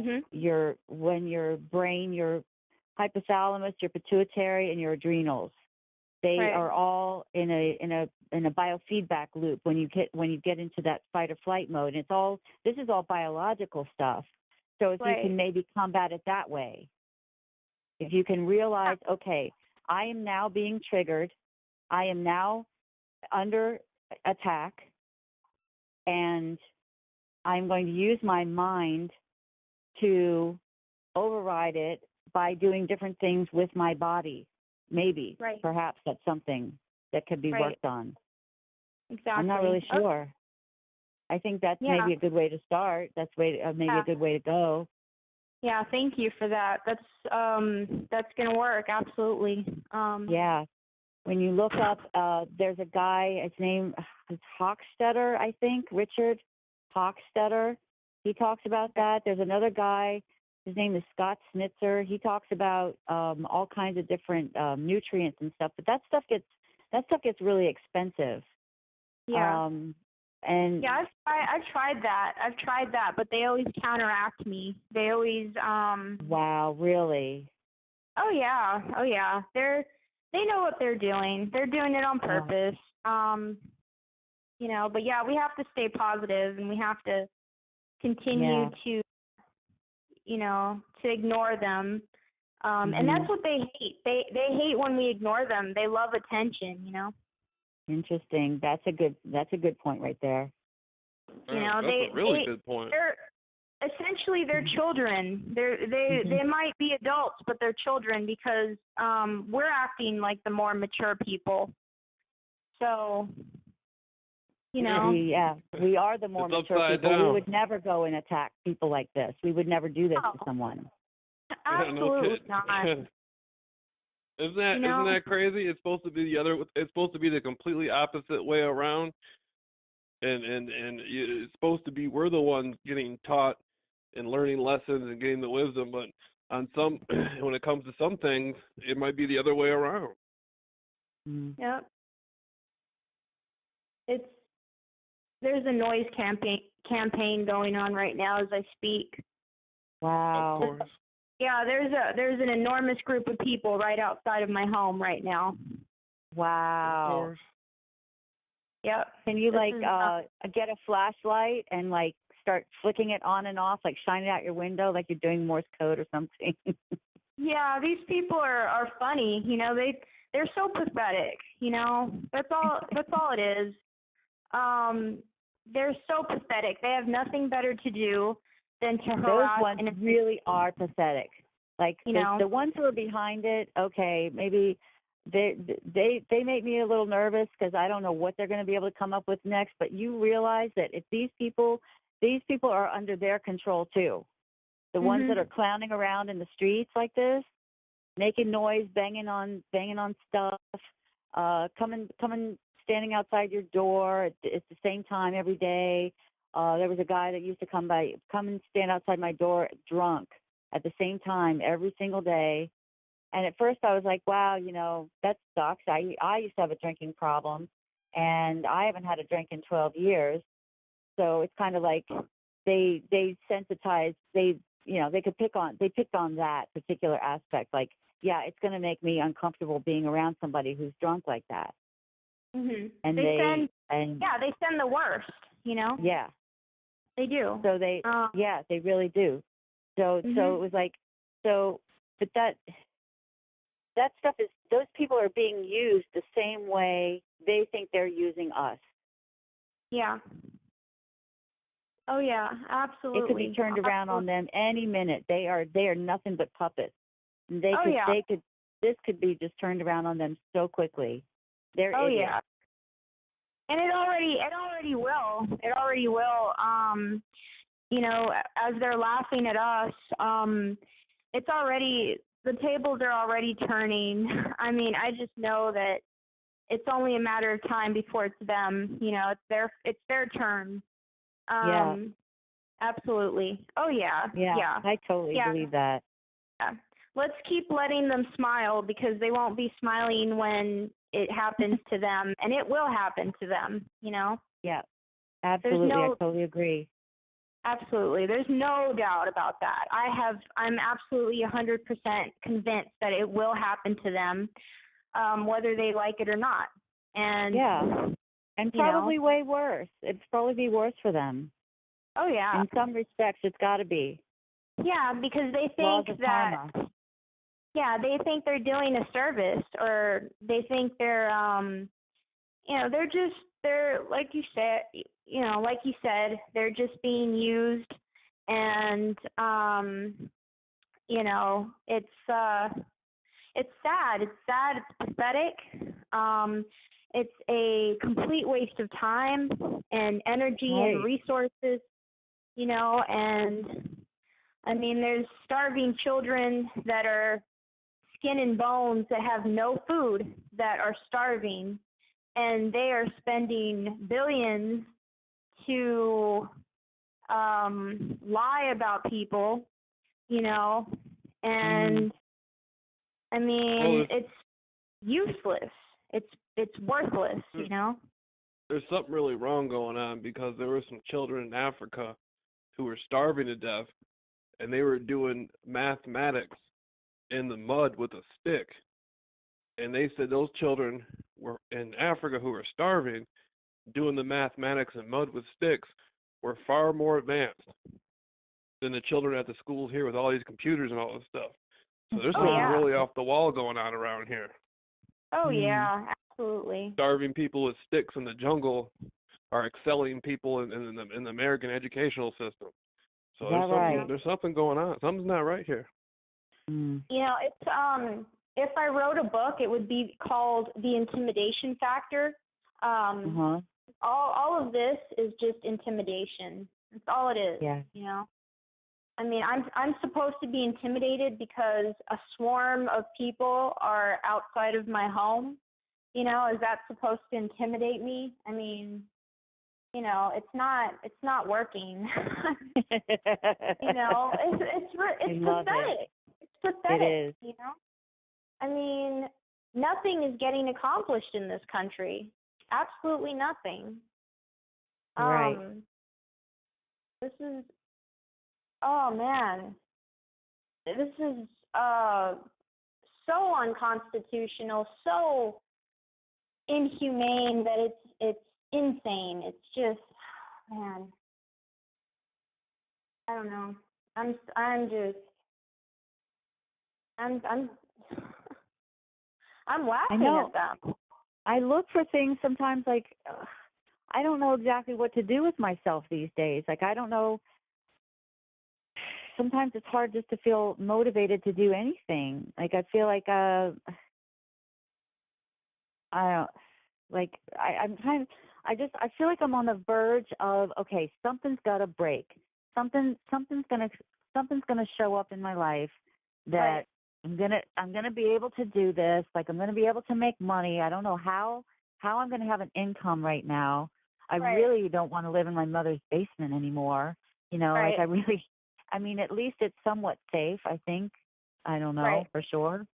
S2: when your brain, your hypothalamus, your pituitary, and your adrenals, they are all in a biofeedback loop when you get into that fight or flight mode. And this is all biological stuff. So if you can maybe combat it that way, if you can realize, okay, I am now being triggered, I am now under attack, and I'm going to use my mind to override it by doing different things with my body. Maybe, perhaps that's something that could be worked on.
S3: Exactly.
S2: I'm not really sure. I think that's maybe a good way to start. That's maybe a good way to go.
S3: Yeah, thank you for that. That's going to work, absolutely.
S2: Yeah. When you look up, there's a guy, his name is Hochstetter, I think, Richard Hochstetter. He talks about that. There's another guy, his name is Scott Snitzer. He talks about all kinds of different nutrients and stuff, but that stuff gets really expensive.
S3: Yeah.
S2: And
S3: I've tried that, but they always counteract me. They always
S2: Wow, really?
S3: Oh yeah. They know what they're doing. They're doing it on purpose. But yeah, we have to stay positive, and we have to continue to to ignore them. And that's what they hate. They hate when we ignore them. They love attention,
S2: Interesting. That's a good point right there.
S4: That's a really good point.
S3: essentially they're children. They might be adults, but they're children because we're acting like the more mature people. So, you know.
S2: We are the more mature people.
S4: Down.
S2: We would never go and attack people like this. We would never do this to someone.
S3: Absolutely
S4: not. Isn't that crazy? It's supposed to be it's supposed to be the completely opposite way around. And it's supposed to be we're the ones getting taught and learning lessons and getting the wisdom, but on some when it comes to some things, it might be the other way around.
S3: Yep. There's a noise campaign going on right now as I speak.
S2: Wow.
S4: Of course.
S3: Yeah, there's an enormous group of people right outside of my home right now.
S2: Wow.
S4: Of course.
S3: Yep.
S2: Can you get a flashlight and start flicking it on and off, shine it out your window like you're doing Morse code or something?
S3: Yeah, these people are funny. They're so pathetic. That's all it is. They're so pathetic. They have nothing better to do than to harass.
S2: Those ones really are pathetic. The ones who are behind it, okay, maybe they make me a little nervous because I don't know what they're going to be able to come up with next. But you realize that if these people are under their control too. The ones that are clowning around in the streets like this, making noise, banging on stuff, coming, standing outside your door at the same time every day. There was a guy that used to come and stand outside my door drunk at the same time every single day. And at first I was like, wow, that sucks. I used to have a drinking problem, and I haven't had a drink in 12 years. So it's kind of like they sensitized, they picked on that particular aspect. It's going to make me uncomfortable being around somebody who's drunk like that.
S3: Mhm.
S2: And
S3: they send the worst,
S2: Yeah.
S3: They do.
S2: So they really do. So it was but that stuff is, those people are being used the same way they think they're using us.
S3: Yeah. Oh yeah, absolutely.
S2: It could be turned around on them any minute. They are nothing but puppets. This could be just turned around on them so quickly. They're idiots.
S3: Yeah. And it already will. It already will. As they're laughing at us, the tables are already turning. I mean, I just know that it's only a matter of time before it's them. It's their turn. Absolutely. Oh yeah.
S2: Yeah. I totally believe that.
S3: Yeah. Let's keep letting them smile, because they won't be smiling when it happens to them, and it will happen to them.
S2: Yeah. Absolutely. I totally agree.
S3: Absolutely. There's no doubt about that. I'm absolutely 100% convinced that it will happen to them, whether they like it or not. And
S2: and probably way worse. It'd probably be worse for them.
S3: Oh yeah.
S2: In some respects, it's got to be.
S3: Yeah, because they think
S2: karma.
S3: Yeah, they think they're doing a service, or they think they're they're like you said, they're just being used, and it's sad. It's sad. It's pathetic. It's a complete waste of time and energy and resources, and I mean, there's starving children that are skin and bones that have no food, that are starving, and they are spending billions to lie about people, and I mean, it's useless. It's worthless,
S4: There's something really wrong going on, because there were some children in Africa who were starving to death, and they were doing mathematics in the mud with a stick. And they said those children were in Africa who were starving, doing the mathematics in mud with sticks, were far more advanced than the children at the schools here with all these computers and all this stuff. So there's something really off the wall going on around here.
S3: Oh yeah, absolutely.
S4: Starving people with sticks in the jungle are excelling people in the American educational system. So
S2: Is that right?
S4: there's something going on. Something's not right here.
S2: Mm.
S3: You know, it's if I wrote a book, it would be called The Intimidation Factor. All of this is just intimidation. That's all it is.
S2: Yeah.
S3: You know, I mean, I'm supposed to be intimidated because a swarm of people are outside of my home. You know, is that supposed to intimidate me? I mean, you know, it's not working. You know, it's pathetic. It's pathetic.
S2: It is.
S3: You know, I mean, nothing is getting accomplished in this country. Absolutely nothing.
S2: Right.
S3: This is, oh man, this is so unconstitutional, so inhumane that it's insane. It's just, man, I don't know. I'm I'm laughing at them.
S2: I look for things sometimes like I don't know exactly what to do with myself these days. Like I don't know. Sometimes it's hard just to feel motivated to do anything. Like I feel like I don't like I'm kind of I feel like I'm on the verge of okay, something's got to break. Something's gonna show up in my life that
S3: Right.
S2: I'm gonna be able to do this. Like I'm gonna be able to make money. I don't know how I'm gonna have an income right now. I really don't want to live in my mother's basement anymore. You know, like I mean, at least it's somewhat safe, I think. I don't know for sure.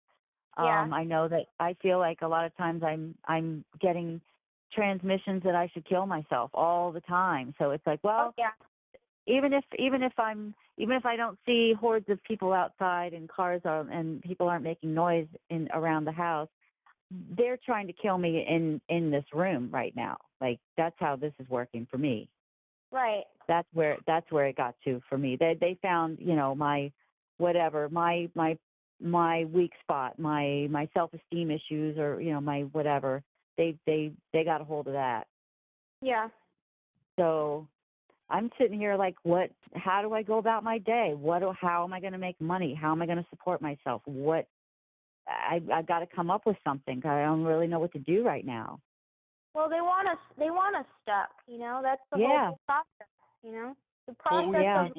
S3: Yeah.
S2: I know that I feel like a lot of times I'm getting transmissions that I should kill myself all the time. So it's like, well, even if I don't see hordes of people outside and cars and people aren't making noise around the house, they're trying to kill me in this room right now. Like that's how this is working for me.
S3: Right.
S2: That's where it got to for me. They found, you know, my whatever, my weak spot, my self-esteem issues, or you know, my whatever. They got a hold of that.
S3: Yeah.
S2: So I'm sitting here like, how do I go about my day? How am I going to make money? How am I going to support myself? I've got to come up with something. I don't really know what to do right now.
S3: Well, they want us stuck, you know. That's the whole process, you know. The process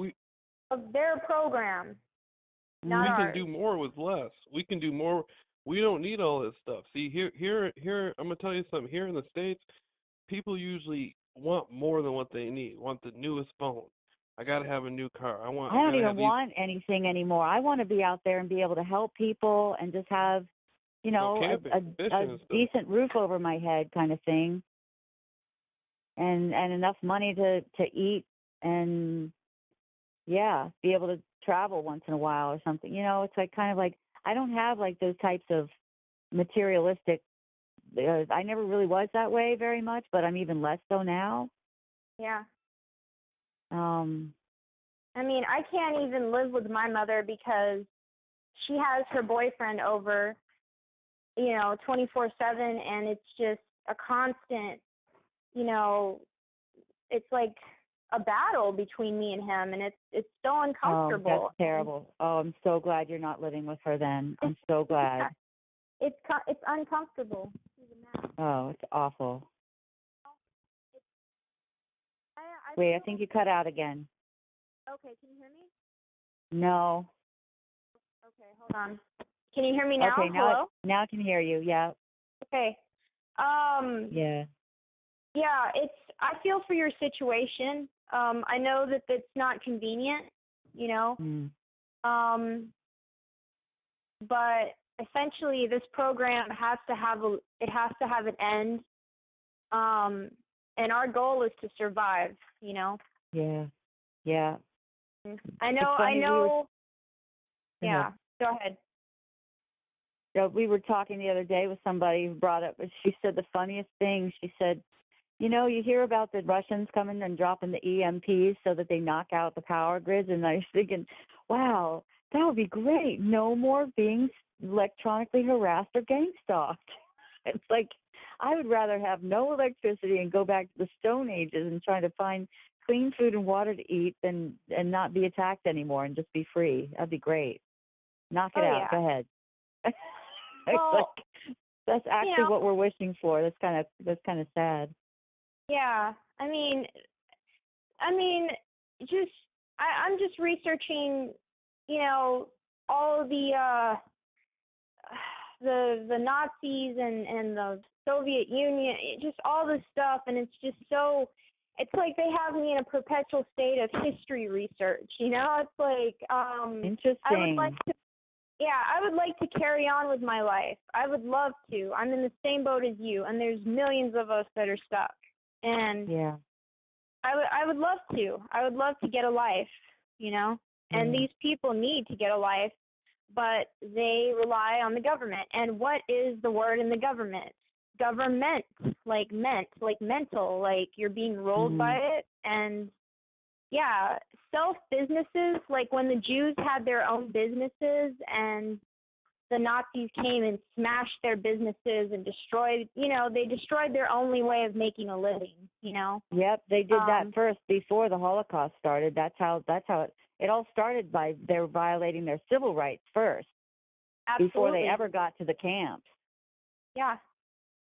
S3: of their program. Not
S4: we
S3: ours.
S4: can do more with less. We can do more. We don't need all this stuff. See, here, I'm gonna tell you something. Here in the States, people usually want more than what they need. Want the newest phone. I gotta have a new car. I
S2: don't even want anything anymore. I want to be out there and be able to help people and just have, you know, a decent roof over my head kind of thing. And enough money to eat and be able to travel once in a while or something. You know, it's like kind of like I don't have like those types of materialistic. I never really was that way very much, but I'm even less so now.
S3: Yeah.
S2: I
S3: mean, I can't even live with my mother because she has her boyfriend over, you know, 24/7, and it's just a constant, you know, it's like a battle between me and him, and it's so uncomfortable.
S2: Oh, that's terrible. Oh, I'm so glad you're not living with her then. I'm so glad.
S3: It's uncomfortable.
S2: Oh, it's awful. Wait, I think you cut out again.
S3: Okay, can you hear me?
S2: No.
S3: Okay, hold on. Can you hear me now?
S2: Okay,
S3: Hello?
S2: Now I can hear you. Yeah.
S3: Okay.
S2: Yeah.
S3: Yeah, I feel for your situation. I know that it's not convenient, you know. But essentially this program has to have an end. And our goal is to survive, you know.
S2: Yeah. Yeah.
S3: I know. Yeah. Go ahead.
S2: So we were talking the other day with somebody who brought up, she said the funniest thing, she said, you know, you hear about the Russians coming and dropping the EMPs so that they knock out the power grids, and I was thinking, wow, that would be great. No more being electronically harassed or gang stalked. It's like, I would rather have no electricity and go back to the Stone Ages and try to find clean food and water to eat and not be attacked anymore and just be free. That'd be great. Knock it out.
S3: Yeah.
S2: Go ahead.
S3: Well,
S2: that's actually what we're wishing for. That's kind of sad.
S3: Yeah. I mean, just I'm just researching, all of the Nazis and the Soviet Union, just all this stuff, and it's just so. It's like they have me in a perpetual state of history research. It's like
S2: Interesting.
S3: I would like to carry on with my life. I would love to. I'm in the same boat as you, and there's millions of us that are stuck. And
S2: yeah,
S3: I would love to. I would love to get a life, And these people need to get a life, but they rely on the government. And what is the word in the government? Government, like mental, like you're being rolled by it. And yeah, self-businesses, like when the Jews had their own businesses and the Nazis came and smashed their businesses and destroyed, they destroyed their only way of making a living,
S2: Yep, they did that first before the Holocaust started. That's how it all started by their violating their civil rights first.
S3: Absolutely.
S2: Before they ever got to the camps.
S3: Yeah.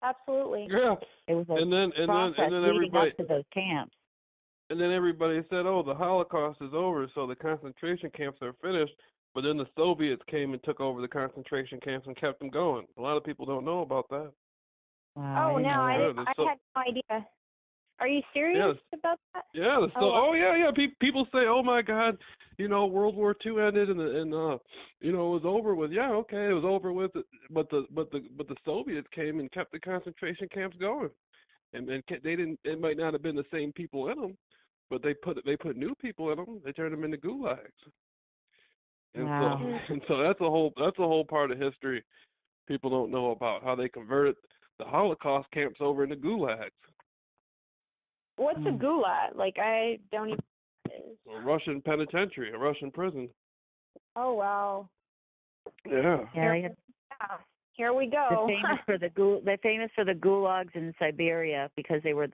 S3: Absolutely.
S4: Yeah.
S2: It was
S4: and then
S2: leading
S4: everybody
S2: up to those camps.
S4: And then everybody said, "Oh, the Holocaust is over, so the concentration camps are finished." But then the Soviets came and took over the concentration camps and kept them going. A lot of people don't know about that.
S2: Wow,
S3: oh no, I had no idea. Are you serious about that?
S4: Yeah. People say, "Oh my God, World War II ended and it was over with." Yeah, okay, it was over with. But the Soviets came and kept the concentration camps going, and they didn't. It might not have been the same people in them, but they put new people in them. They turned them into gulags. And so that's a whole part of history people don't know about, how they converted the Holocaust camps over into gulags.
S3: What's a gulag? Like, I don't even.
S4: A Russian penitentiary, a Russian prison.
S3: Oh wow.
S4: Yeah.
S3: Here we go.
S2: They're famous for the gulags in Siberia because they were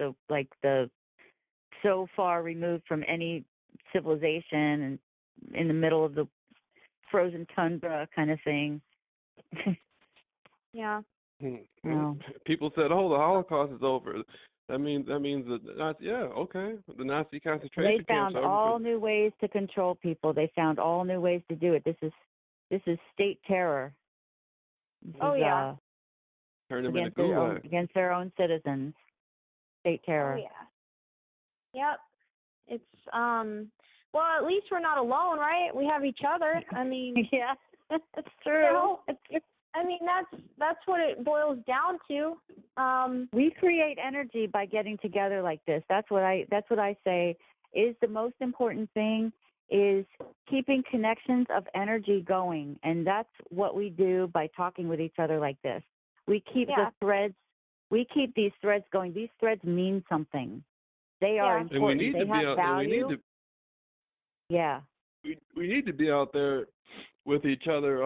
S2: so far removed from any civilization and in the middle of the frozen tundra kind of thing.
S3: Yeah.
S2: Well,
S4: people said, "Oh, the Holocaust is over." That means the the Nazi concentration camps.
S2: They found all new ways to control people. They found all new ways to do it. This is state terror.
S4: Turn them into gulags
S2: against their own citizens. State terror.
S3: Oh yeah. Yep. It's well, at least we're not alone, right? We have each other. I mean,
S2: yeah, that's true.
S3: I mean, that's what it boils down to.
S2: We create energy by getting together like this. That's what I say is the most important thing, is keeping connections of energy going, and that's what we do by talking with each other like this. We keep we keep these threads going. These threads mean something. They are important. They have value.
S4: We need to be out there with each other,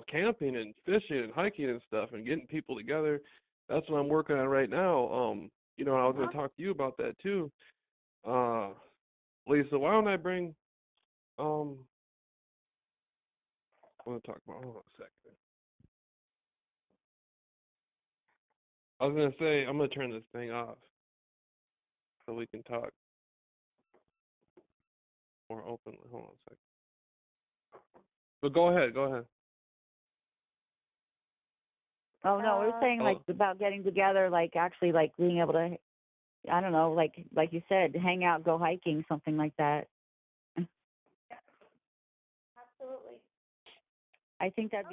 S4: camping and fishing and hiking and stuff and getting people together. That's what I'm working on right now. I was going to talk to you about that too. Lisa, why don't I bring, I want to talk about, hold on a second. I was going to say, I'm going to turn this thing off so we can talk more openly. Hold on a second. But go ahead.
S2: Oh no, we were saying about getting together, actually being able to, I don't know, like you said, hang out, go hiking, something like that.
S3: Absolutely.
S2: I think that'd be